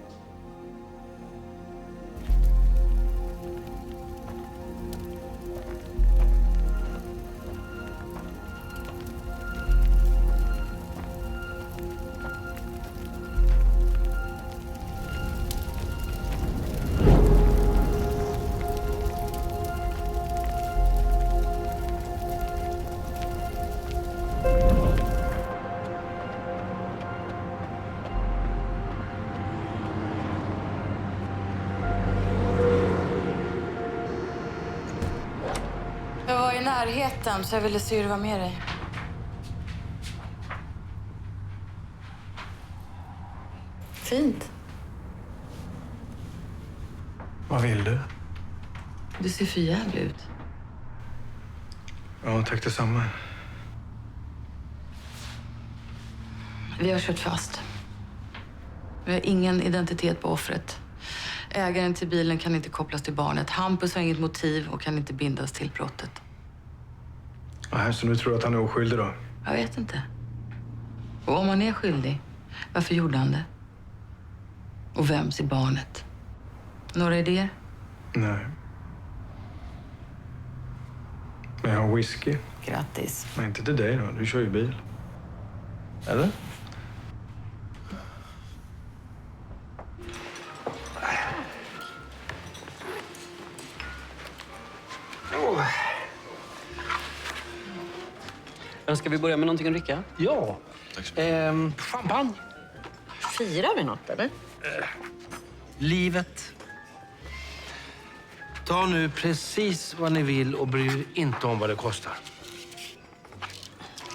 Jag var i närheten så jag ville se hur det var med dig. Fint. Vad vill du? Du ser för jävlig ut. Ja, tack detsamma. Vi har kört fast. Vi har ingen identitet på offret. Ägaren till bilen kan inte kopplas till barnet. Hampus har inget motiv och kan inte bindas till brottet. Nej, så nu tror du att han är oskyldig då? Jag vet inte. Och om han är skyldig, varför gjorde han det? Och vems är barnet? Några idéer? Nej. Men jag har whisky. Grattis. Men inte till dig då. Du kör ju bil. Eller? Ska vi börja med någonting att dricka? Ja. Champagne. Firar vi något, eller? Livet. Ta nu precis vad ni vill och bry er inte om vad det kostar.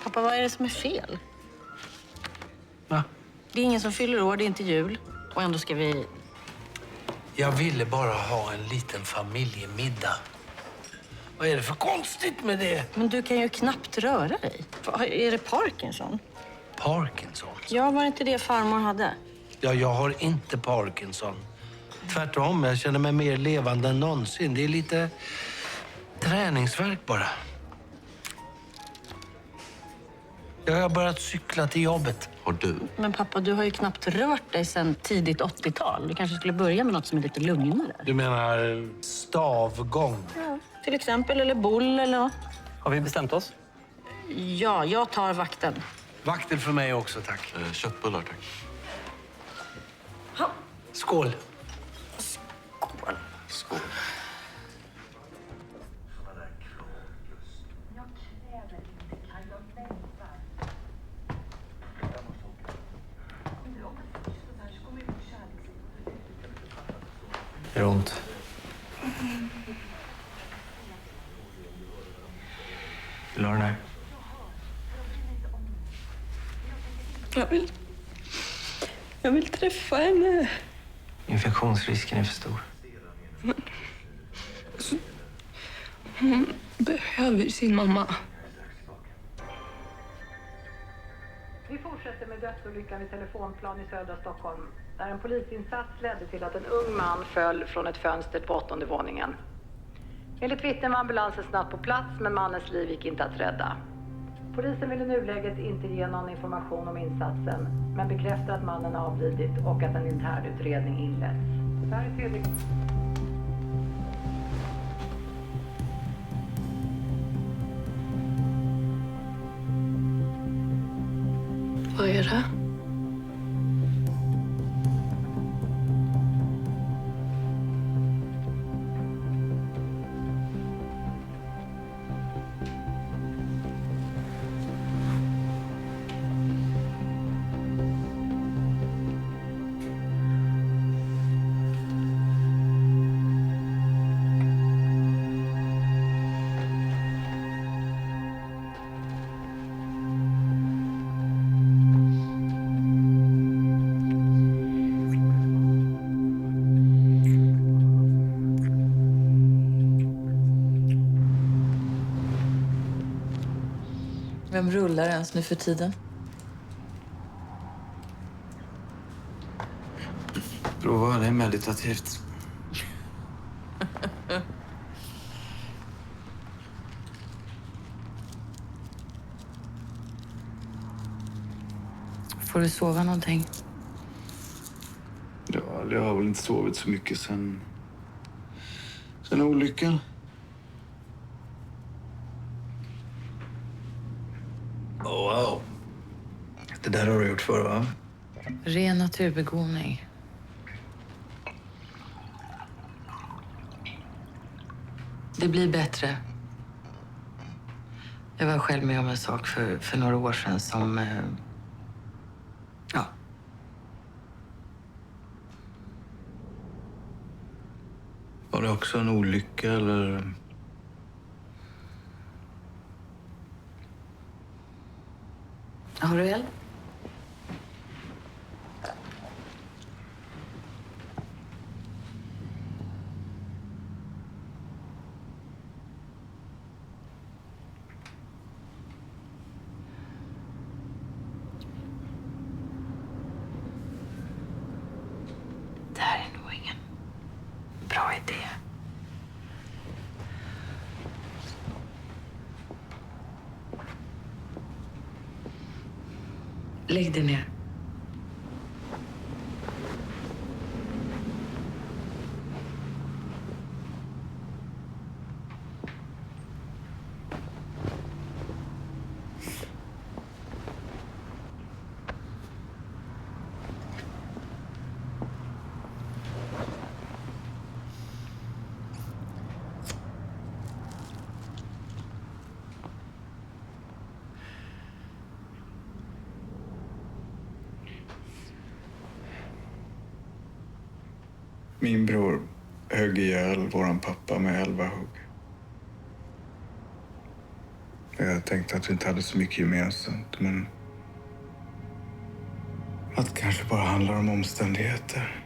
Pappa, vad är det som är fel? Va? Det är ingen som fyller år, det är inte jul. Och ändå ska vi... Jag ville bara ha en liten familjemiddag. Vad är det för konstigt med det? Men du kan ju knappt röra dig. Är det Parkinson? Parkinson? Ja, var det inte det farmor hade? Ja, jag har inte Parkinson. Tvärtom, jag känner mig mer levande än någonsin. Det är lite träningsvärk bara. Jag har börjat cykla till jobbet. Har du? Men pappa, du har ju knappt rört dig sedan tidigt 80-tal. Du kanske skulle börja med något som är lite lugnare. Du menar stavgång? Ja, till exempel, eller boll eller något. Har vi bestämt oss? Ja, jag tar vakten. Vaktel för mig också, tack. Köttbullar, tack. Ha. Skål. Skål. Skål. Är det ont? Vill du ha den här? Jag vill träffa henne. Infektionsrisken är för stor. Hon behöver sin mamma. Vi fortsätter med dödsolyckan vid Telefonplan i södra Stockholm, där en polisinsats ledde till att en ung man föll från ett fönster på 8:e våningen. Enligt vittnen var ambulansen snabbt på plats, men mannens liv gick inte att rädda. Polisen vill i nuläget inte ge någon information om insatsen, men bekräftar att mannen avlidit och att en internutredning inletts. Det här är tredje... Vad är det? Vem rullar ens nu för tiden? Prova, det är meditativt. Får du sova någonting? Ja, jag har väl inte sovit så mycket sen olyckan. Oh, wow. Det där har du gjort förr, va? Ren naturbegåvning. Det blir bättre. Jag var själv med om en sak för några år sedan som... ja. Var det också en olycka, eller? Har du eld? Det här är nog ingen bra idé. Lägg dig ner. Min bror högg ihjäl våran pappa med 11 hugg. Jag tänkte att vi inte hade så mycket gemensamt, men att det kanske bara handlar om omständigheter.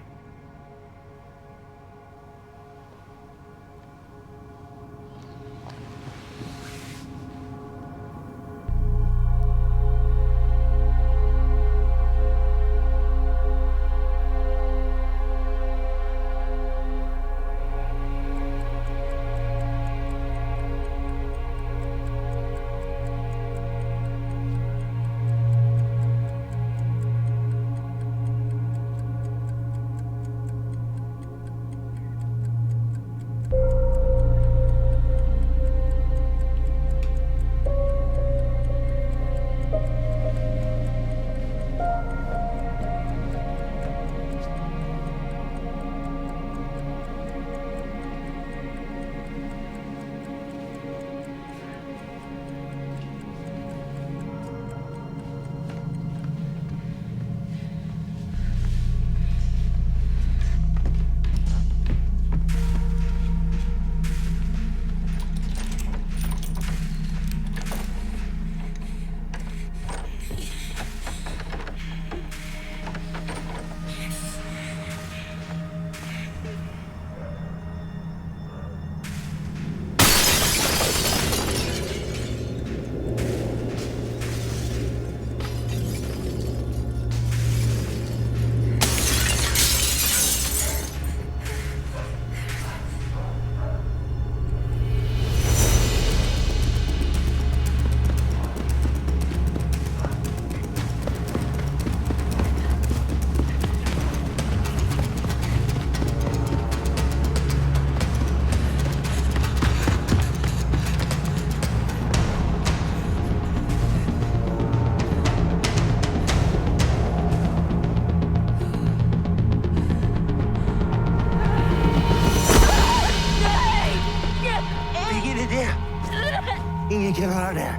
Ingen kan höra det.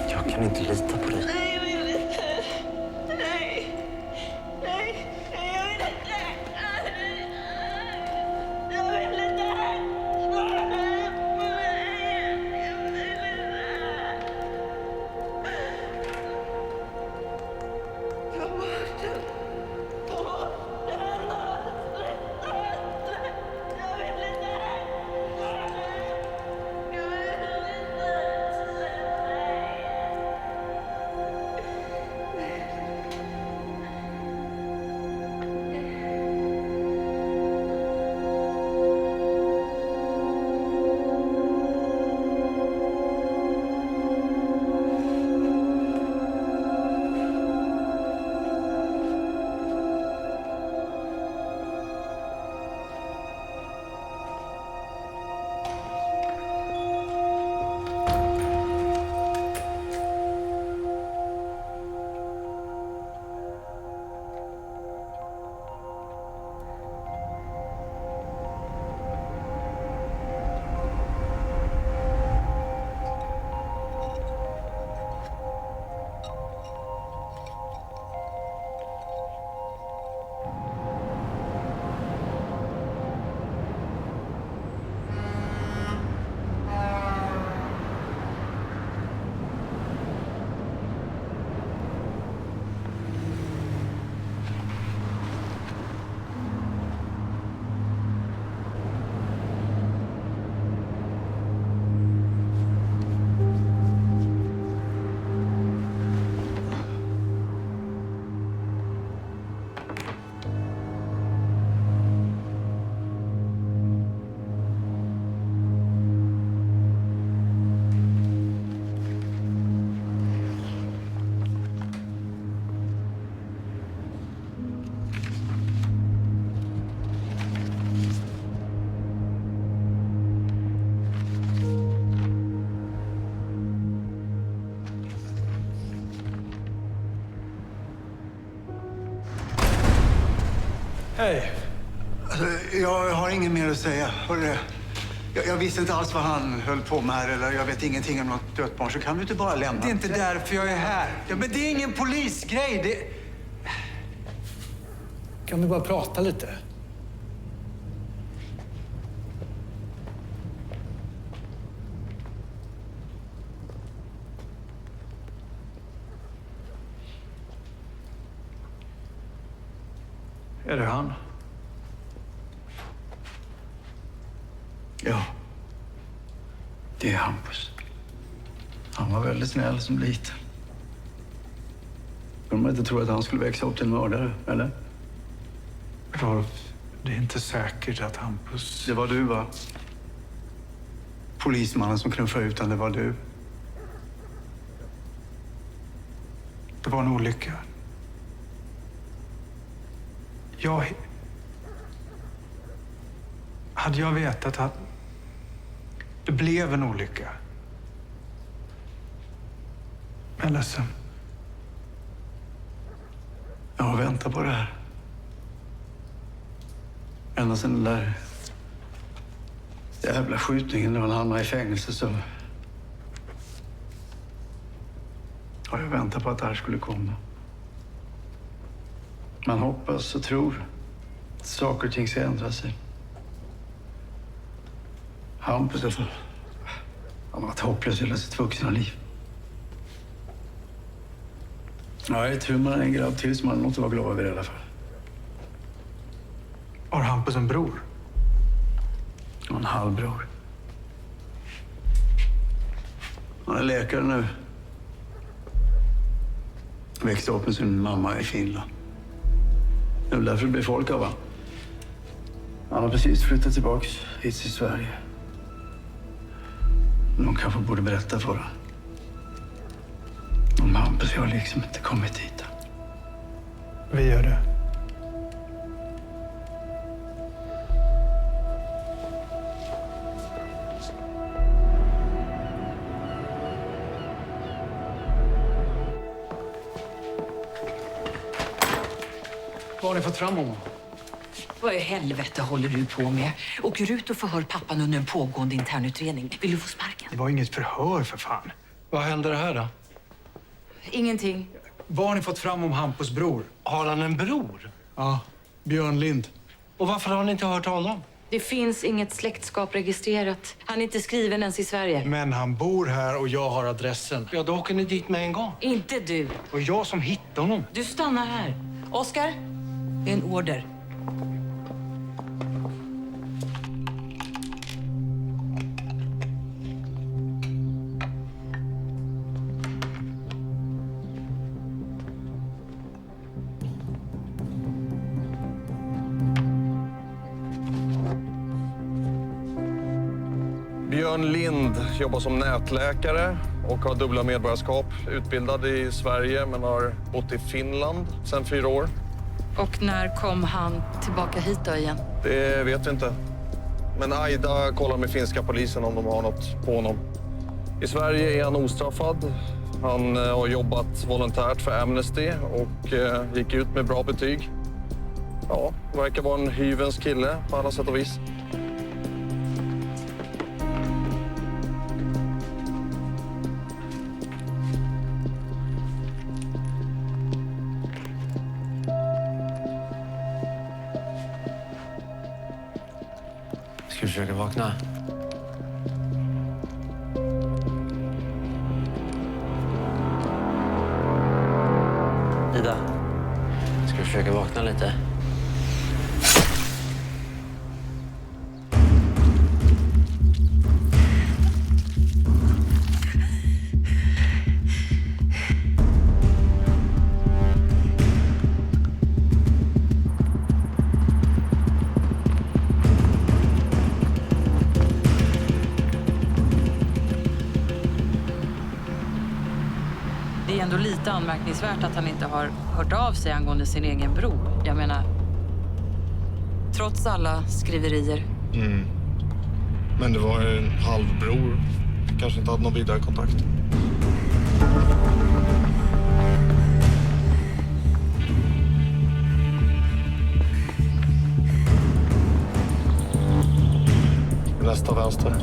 Jag kan inte lita på dig. Hej. Alltså, jag har inget mer att säga. Hörru, jag visste inte alls vad han höll på med här, eller jag vet ingenting om något dött barn, så kan du inte bara lämna? Det är inte därför jag är här. Ja, men det är ingen polisgrej. Det... Kan vi bara prata lite? Är det han? Ja. Det är Hampus. Han var väldigt snäll som liten. Kunde man inte tro att han skulle växa upp till en mördare, eller? Rolf, det är inte säkert att Hampus... Det var du, va? Polismannen som knuffade ut han, det var du. Det var en olycka. Hade jag vetat att det blev en olycka. Jag är ledsen. Jag har väntat på det här. Ända sedan den där jävla skjutningen när han hamnade i fängelse så har jag väntat på att det här skulle komma. Man hoppas och tror att saker och ting ska ändra sig. Hampus han har varit hopplös hela sitt vuxna liv. Ja, jag tror man är en grabb till som man måste vara glad över i alla fall. Har Hampus en bror? En halvbror. Han är läkare nu. Växte upp med sin mamma i Finland. Det är därför det blir folk av honom. Han har precis flyttat tillbaks hit till Sverige. Någon kanske borde berätta för honom. Om Hampus har liksom inte kommit hit. Vi gör det. Vad har ni fått fram honom? Vad i helvete håller du på med? Åker ut och förhör pappan under en pågående internutredning. Vill du få sparken? Det var inget förhör för fan. Vad händer här då? Ingenting. Vad har ni fått fram om Hampus bror? Har han en bror? Ja, Björn Lind. Och varför har ni inte hört honom? Det finns inget släktskap registrerat. Han är inte skriven ens i Sverige. Men han bor här och jag har adressen. Ja, då åker ni dit med en gång. Inte du. Och jag som hittade honom. Du stannar här. Oskar, det är en order. Björn Lind jobbar som nätläkare och har dubbla medborgarskap. Utbildad i Sverige men har bott i Finland sedan 4 år. Och när kom han tillbaka hit då igen? Det vet vi inte. Men Aida kollar med finska polisen om de har något på honom. I Sverige är han ostraffad. Han har jobbat volontärt för Amnesty och gick ut med bra betyg. Ja, verkar vara en hyvens kille på alla sätt och vis. Ska du försöka vakna? Ida, ska du försöka vakna lite? Det är ändå lite anmärkningsvärt att han inte har hört av sig angående sin egen bror. Jag menar, trots alla skriverier. Mm. Men det var en halvbror. Kanske inte hade någon vidare kontakt. nästa vänster.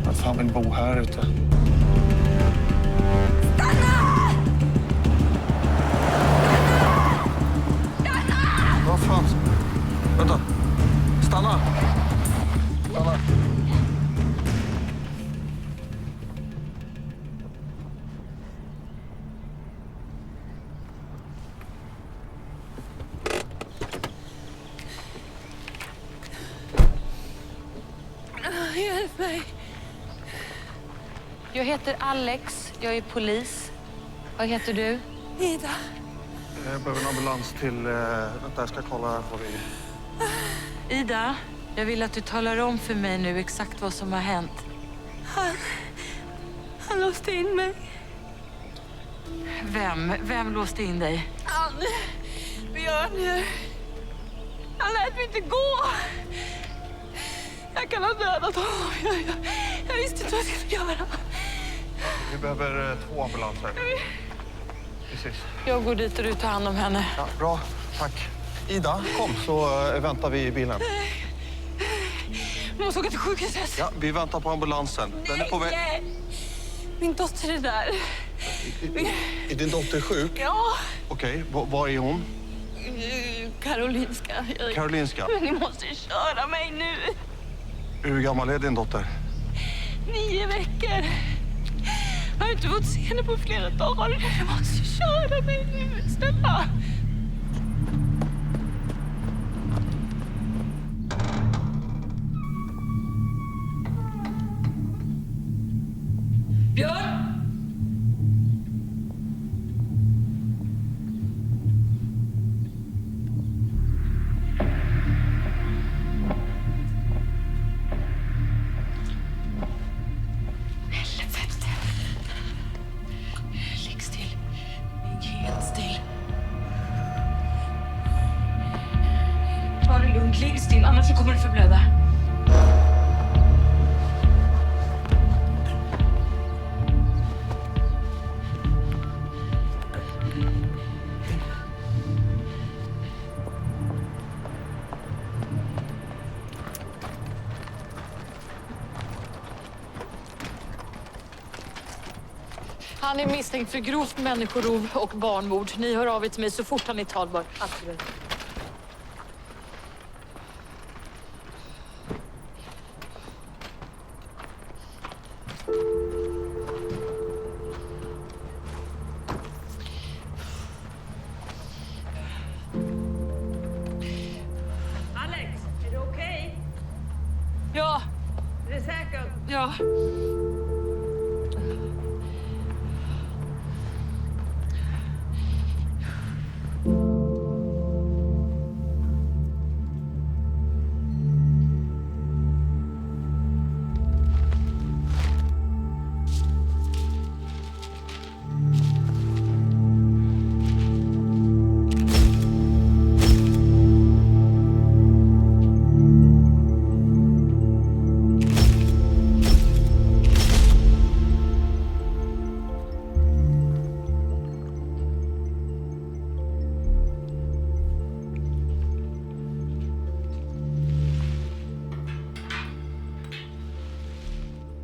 Vem fan vill bo här ute? Vad fan? Vänta. Stanna! Stanna. Hjälp mig. Jag heter Alex. Jag är polis. Vad heter du? Ida. Jag behöver en ambulans till... Vänta, jag ska kolla vad vi... Ida, jag vill att du talar om för mig nu exakt vad som har hänt. Han låste in mig. Vem låste in dig? Björn. Han lät mig inte gå. Jag kan ha dödat honom. Jag visste inte vad jag skulle göra. Vi behöver 2 ambulanser. Precis. Jag går dit och du tar hand om henne. Ja, bra, tack. Ida, kom så väntar vi i bilen. Jag måste åka till sjukhuset. Ja, vi väntar på ambulansen. Den är på väg. Nej. Min dotter är där. Är din dotter sjuk? Ja. Okej, var är hon? Karolinska. Karolinska. Men ni måste köra mig nu. Hur gammal är din dotter? 9 veckor. Jag har inte fått se henne på flera dagar. Du måste köra mig nu, snälla. Björn! Helvete. Ligg still. Ligg helt still. Ta det lugnt, ligg still, annars så kommer du förblöda. Han är misstänkt för grovt människorov och barnmord. Ni hör av er till mig så fort han är talbar. Absolut. Alex, är du okej? Ja. Är det säkert? Ja.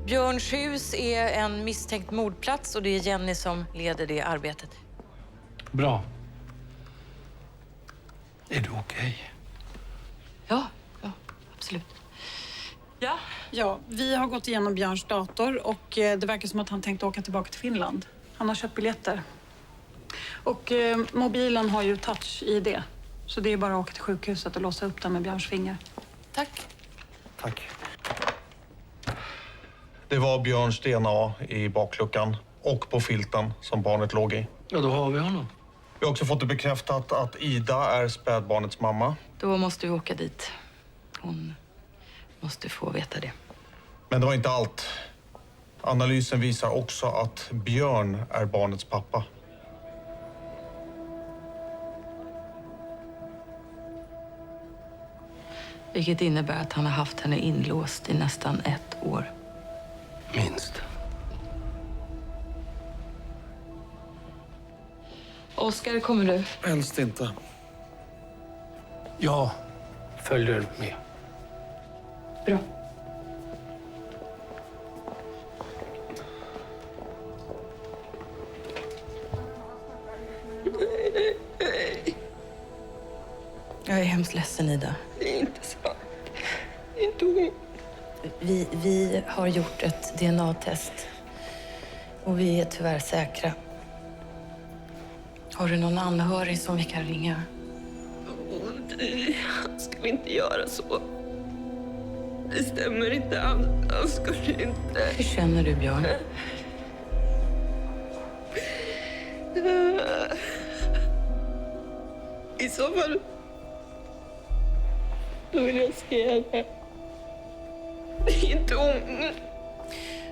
Björns hus är en misstänkt mordplats och det är Jenny som leder det arbetet. Bra. Är du okej? Ja, absolut. Ja? Ja, vi har gått igenom Björns dator och det verkar som att han tänkte åka tillbaka till Finland. Han har köpt biljetter. Och mobilen har ju touch-ID. Så det är bara att åka till sjukhuset och låsa upp den med Björns finger. Tack. Tack. Det var Björns DNA i bakluckan och på filten som barnet låg i. Ja, då har vi honom. Vi har också fått det bekräftat att Ida är spädbarnets mamma. Då måste vi åka dit. Hon måste få veta det. Men det var inte allt. Analysen visar också att Björn är barnets pappa. Vilket innebär att han har haft henne inlåst i nästan 1 år. Minst. Oskar, kommer du? Helst inte. Ja, följer med. Bra. Jag är hemskt ledsen, Ida. Det är inte sant. Inte hon. Vi har gjort ett DNA-test. Och vi är tyvärr säkra. Har du någon anhörig som vi kan ringa? Han skulle inte göra så. Det stämmer inte. Han skulle inte. Hur känner du, Björn? I så fall... Då vill jag se henne. Det är inte hon.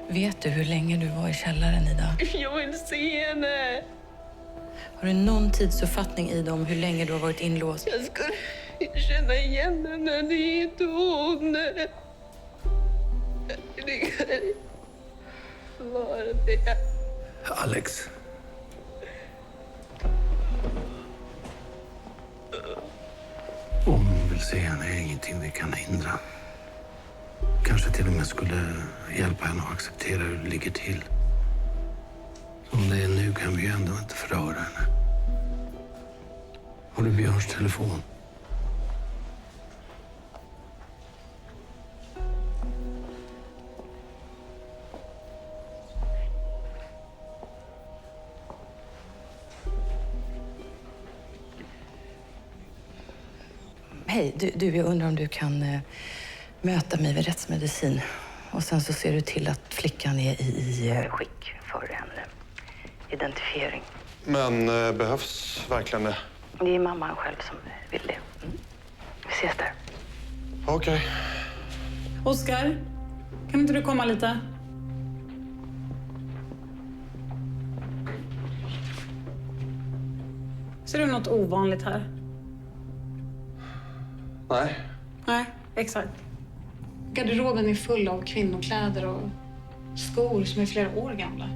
Vet du hur länge du var i källaren, Ida? Jag vill se henne. Har du någon tidsuppfattning, Ida, om hur länge du har varit inlåst? Jag skulle känna igen henne. Det är inte hon. Det kan vara det. Alex. Om hon vill se henne är ingenting vi kan hindra. Kanske till och med skulle hjälpa henne att acceptera hur det ligger till. Som det är nu kan vi ju ändå inte förhöra henne. Har du Björns telefon? Hej, du, jag undrar om du kan möta mig vid rättsmedicin. Och sen så ser du till att flickan är i skick för en identifiering. Men behövs verkligen det? Det är mamman själv som vill det. Vi ses där. Okej. Oskar, kan inte du komma lite? Ser du något ovanligt här? Nej. Nej, exakt. Garderoben är full av kvinnokläder och skor som är flera år gamla.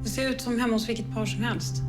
Det ser ut som hemma hos vilket par som helst.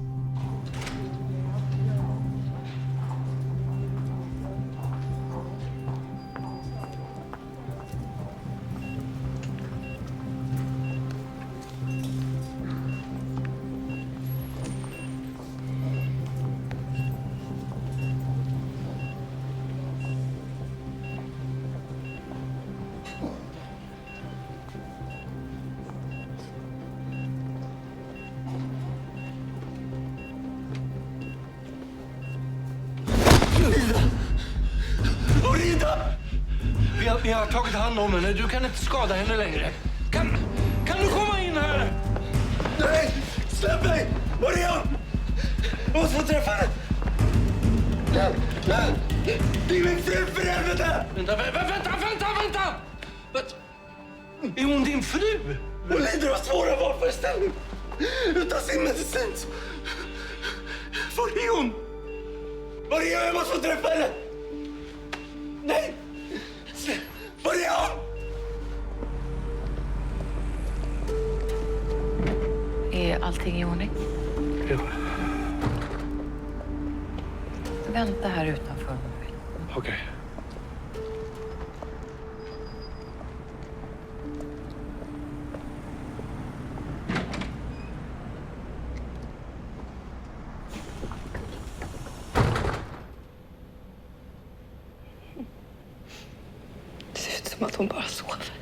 Vi har tagit hand om henne. Du kan inte skada henne längre. Kan du komma in här? Nej! Släpp mig! Var är han? Jag måste få träffa henne! Det är min fru, för helvete! Vänta! Är hon din fru? Hon lider av svåra vanföreställning. Utan sin medicin. Var är hon? Var är hon? Jag måste få träffa henne! Nej! Var är hon? Är allting i ordning? Ja. Vänta här utanför. Okej. Det ser ut som att hon bara sover.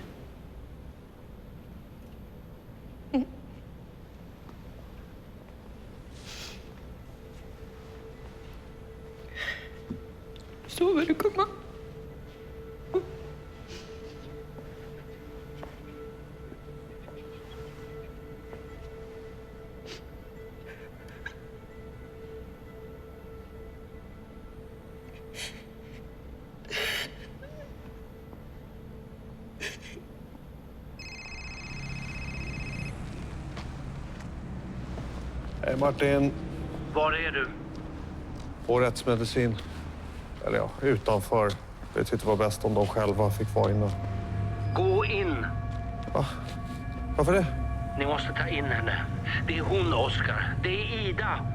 Sover du, gumman? Hej Martin. Var är du? På rättsmedicin. Eller ja, utanför. Jag tyckte det var bäst om de själva fick vara inne. Gå in. Va? Varför det? Ni måste ta in henne. Det är hon, Oskar. Det är Ida.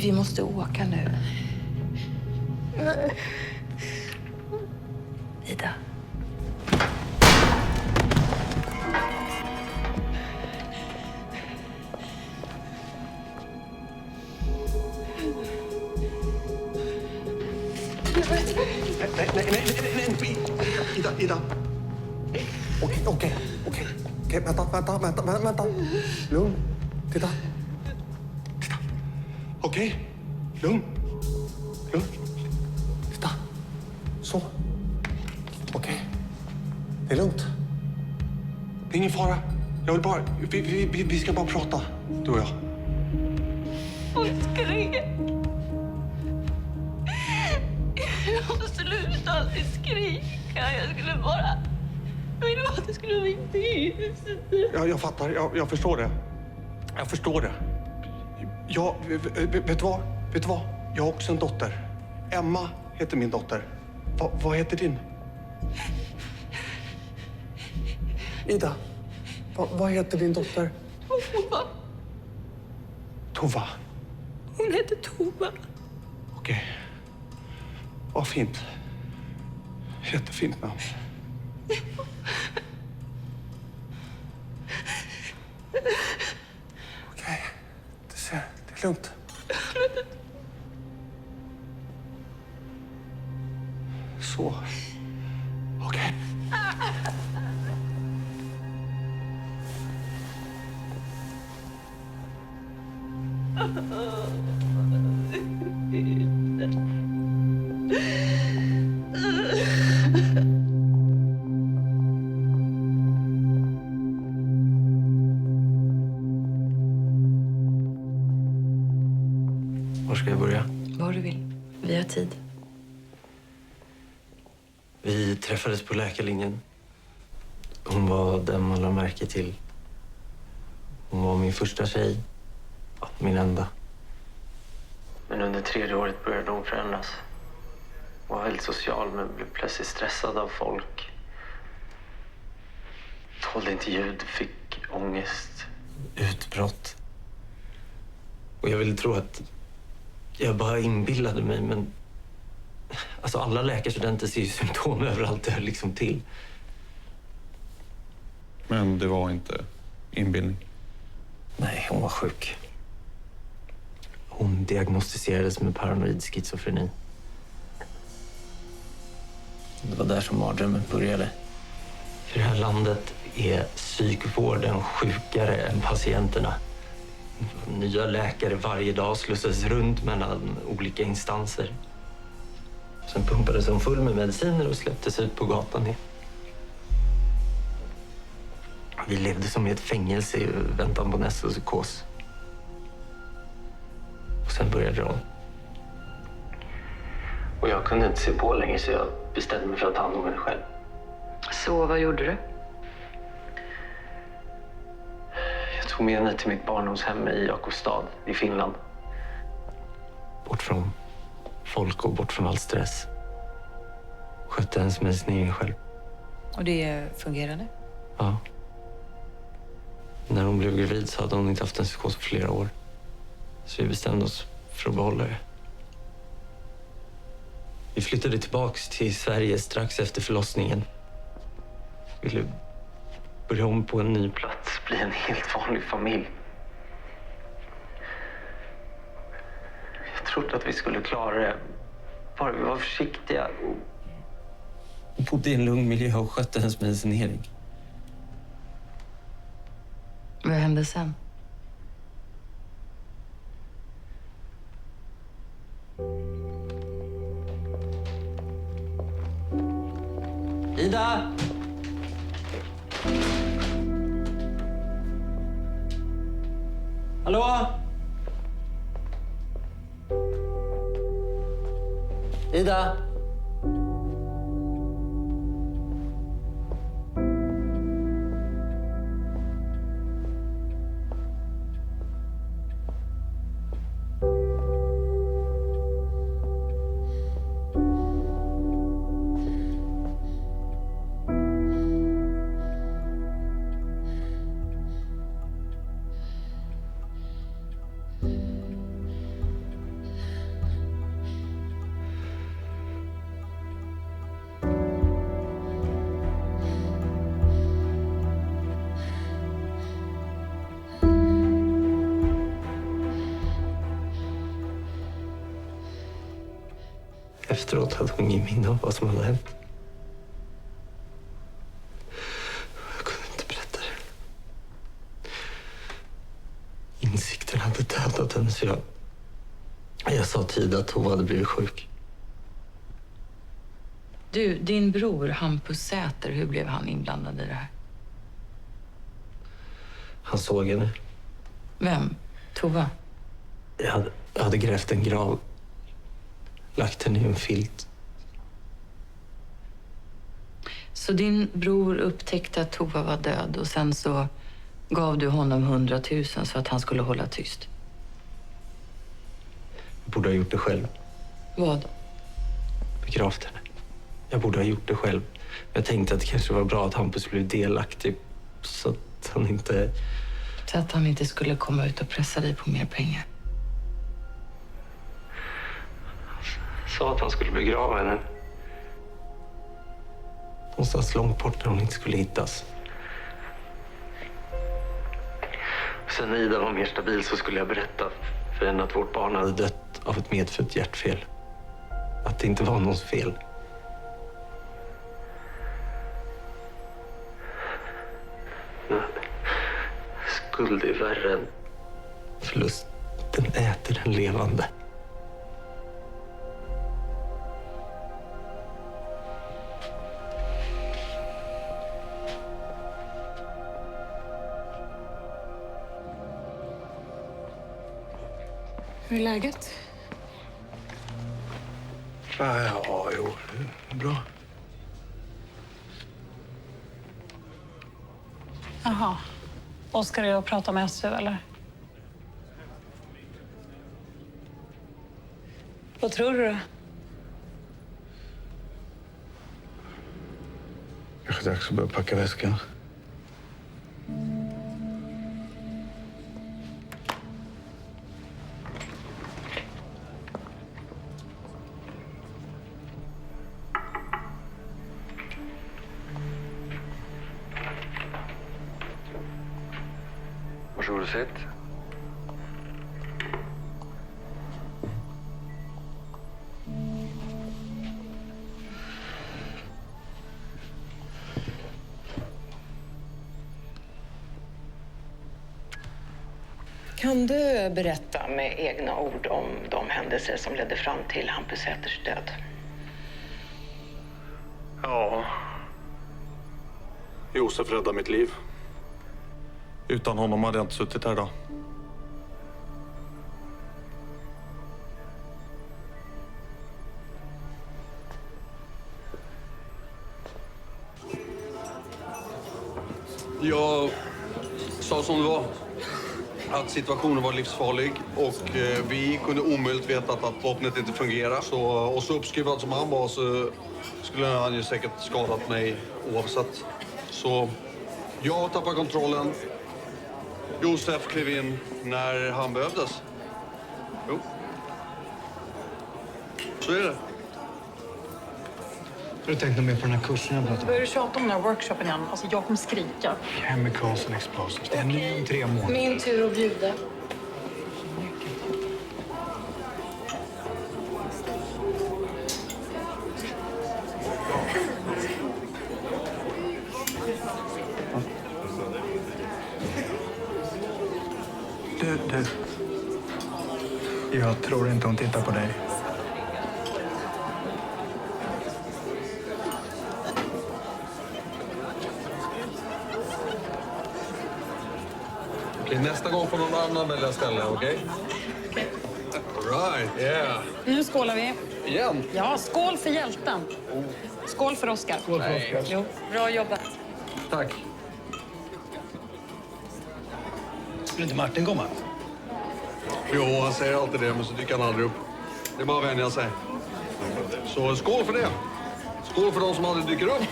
Vi måste åka nu. Ida. Nej. Ida. Okej. Vänta. Lugn. Titta. Okej. Lugn. Titta. Så. Okej. Det är lugnt. Det är ingen fara. Jag vill bara... Vi ska bara prata, du och jag. Hon skrek. Jag slutade aldrig skrika. Jag ville bara... Jag ville bara att det skulle vara inte i huset. Jag fattar. Jag förstår det. Jag, vet du vad? Jag har också en dotter. Emma heter min dotter. Vad heter din? Ida, vad heter din dotter? Tova. Hon heter Tova. Okej. Vad fint. Jättefint namn. Okej. Det är lugnt. Så. Okej. Var ska jag börja? Var du vill. Vi har tid. Vi träffades på läkarlinjen. Hon var den man lade märke till. Hon var min första tjej. Ja, min enda. Men under 3:e året började hon förändras. Hon var väldigt social men blev plötsligt stressad av folk. Tålde inte ljud, fick ångest, utbrott. Och jag ville tro att jag bara inbillade mig, men alltså alla läkarstudenter ser ju symptom överallt, det hör liksom till. Men det var inte inbildning? Nej, hon var sjuk. Hon diagnostiserades med paranoid schizofreni. Det var där som mardrömmen började. I det här landet är psykvården sjukare än patienterna. Nya läkare varje dag slussades runt mellan olika instanser. Sen pumpades de full med mediciner och släpptes ut på gatan igen. Vi levde som i ett fängelse i väntan på nästa psykos. Och sen började det om. Och jag kunde inte se på längre så jag bestämde mig för att ta hand om henne själv. Så vad gjorde du? Jag tog med henne till mitt barndomshem i Jakobstad i Finland. Bort från folk och bort från all stress. Skötte hennes medicinering själv. Och det fungerade? Ja. När hon blev gravid så hade hon inte haft en psykos på flera år. Så vi bestämde oss för att behålla det. Vi flyttade tillbaks till Sverige strax efter förlossningen. Vi ville börja om på en ny plats, bli en helt vanlig familj. Jag trodde att vi skulle klara det. Bara vi var försiktiga och bodde i en lugn miljö och skötte hennes medicinering. Vad hände sen? Ida! Hallå? Ida? Efteråt hade hon ingen minne av vad som hade hänt. Jag kunde inte berätta det. Insikten hade dödat henne, så jag sa tidigt att Tova hade blivit sjuk. Du, din bror Hampus Säter, hur blev han inblandad i det här? Han såg henne. Vem? Tova? Jag hade grävt en grav. Lagt henne i en filt. Så din bror upptäckte att Tova var död och sen så gav du honom 100 000 så att han skulle hålla tyst? Jag borde ha gjort det själv. Vad? Begravt henne. Jag borde ha gjort det själv. Jag tänkte att det kanske var bra att Hampus blev delaktig så att han inte... Så att han inte skulle komma ut och pressa dig på mer pengar? Sa att han skulle begrava henne. Någonstans långt bort där hon inte skulle hittas. Sen när Ida var mer stabil så skulle jag berätta för henne att vårt barn hade dött av ett medfött hjärtfel. Att det inte var någons fel. Skuld är värre än förlust. Den äter den levande. Hur är läget? Ja, jo, det är bra. Jaha. Oskar och jag pratar med SU, eller? Vad tror du? Kanske dags att börja packa väskan. Varsågod och sitt. Kan du berätta med egna ord om de händelser som ledde fram till Hampus Säters död? Ja. Josef räddade mitt liv. Utan honom hade jag inte suttit här idag. Jag sa som det var. Att situationen var livsfarlig och vi kunde omöjligt veta att vapnet inte fungerar. Och så uppskrivad som han var så skulle han ju säkert skadat mig oavsett. Så jag tappade kontrollen. Josef klev in när han behövdes. Jo. Så är det. Har du tänkt något mer på den här kursen jag pratade om? Börjar du tjata om den här workshopen igen? Alltså, jag kommer skrika. Chemicals and explosives. Det är ny om 3 månader. Min tur att bjuda. Du. Jag tror inte hon tittar på dig. Okej, nästa gång får någon annan välja ställe, okej? All right, yeah. Nu skålar vi. Igen? Ja, skål för hjälten. Skål för Oskar. Skål för Oskar. Jo, bra jobbat. Tack. Skulle inte Martin komma? Jo, han säger alltid det, men så dyker han aldrig upp. Det är bara att vänja sig. Så skål för det. Skål för de som aldrig dyker upp.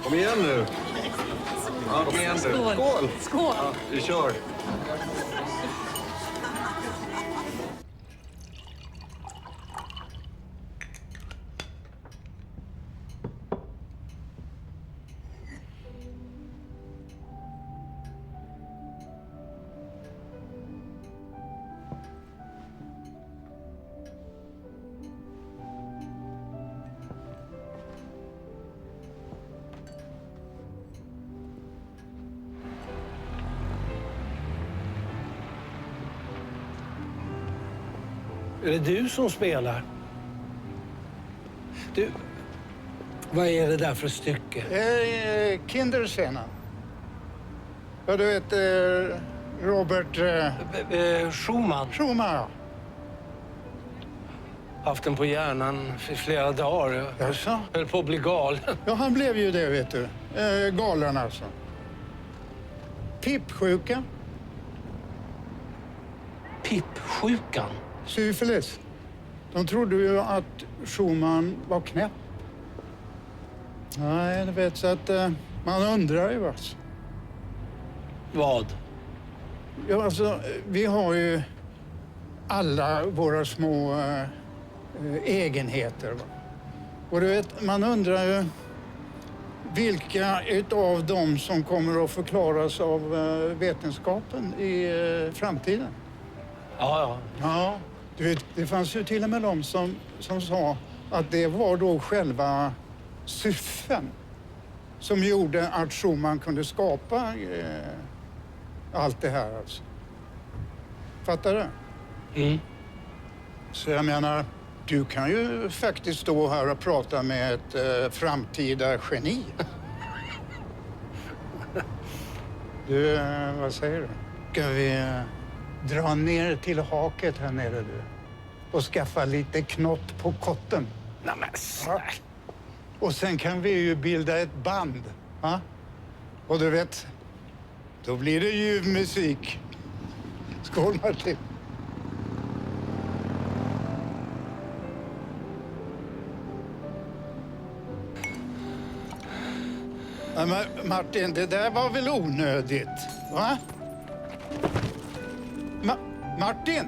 Kom igen nu. Ja, kom igen nu. Skål. Skål. Skål. Ja, vi kör. Är det du som spelar? Du, vad är det där för stycke? Kinderscenen. Ja, du vet Robert... Schumann. Schumann, ja. Haft den på hjärnan i flera dagar. Jaså? Höll på att bli galen. Ja, han blev ju det, vet du. Galen alltså. Pippsjuka. Pippsjukan? Syfilis. De trodde ju att Schumann var knäpp. Nej, du vet, så att man undrar ju alltså. Vad? Ja, alltså, vi har ju alla våra små egenheter. Va? Och du vet, man undrar ju vilka utav dem som kommer att förklaras av vetenskapen i framtiden. Ja. Ja, du vet, det fanns ju till och med de som sa att det var då själva syfen som gjorde att Schumann kunde skapa allt det här alltså. Fattar du? Mm. Så jag menar, du kan ju faktiskt stå här och prata med ett framtida geni. Du, vad säger du? Ska vi dra ner till haket här nere du? Och skaffa lite knott på kotten? Nej, men ja. Och sen kan vi ju bilda ett band. Va? Och du vet, då blir det ju musik. Skål Martin. Ja, men Martin, det där var väl onödigt, va? Martin!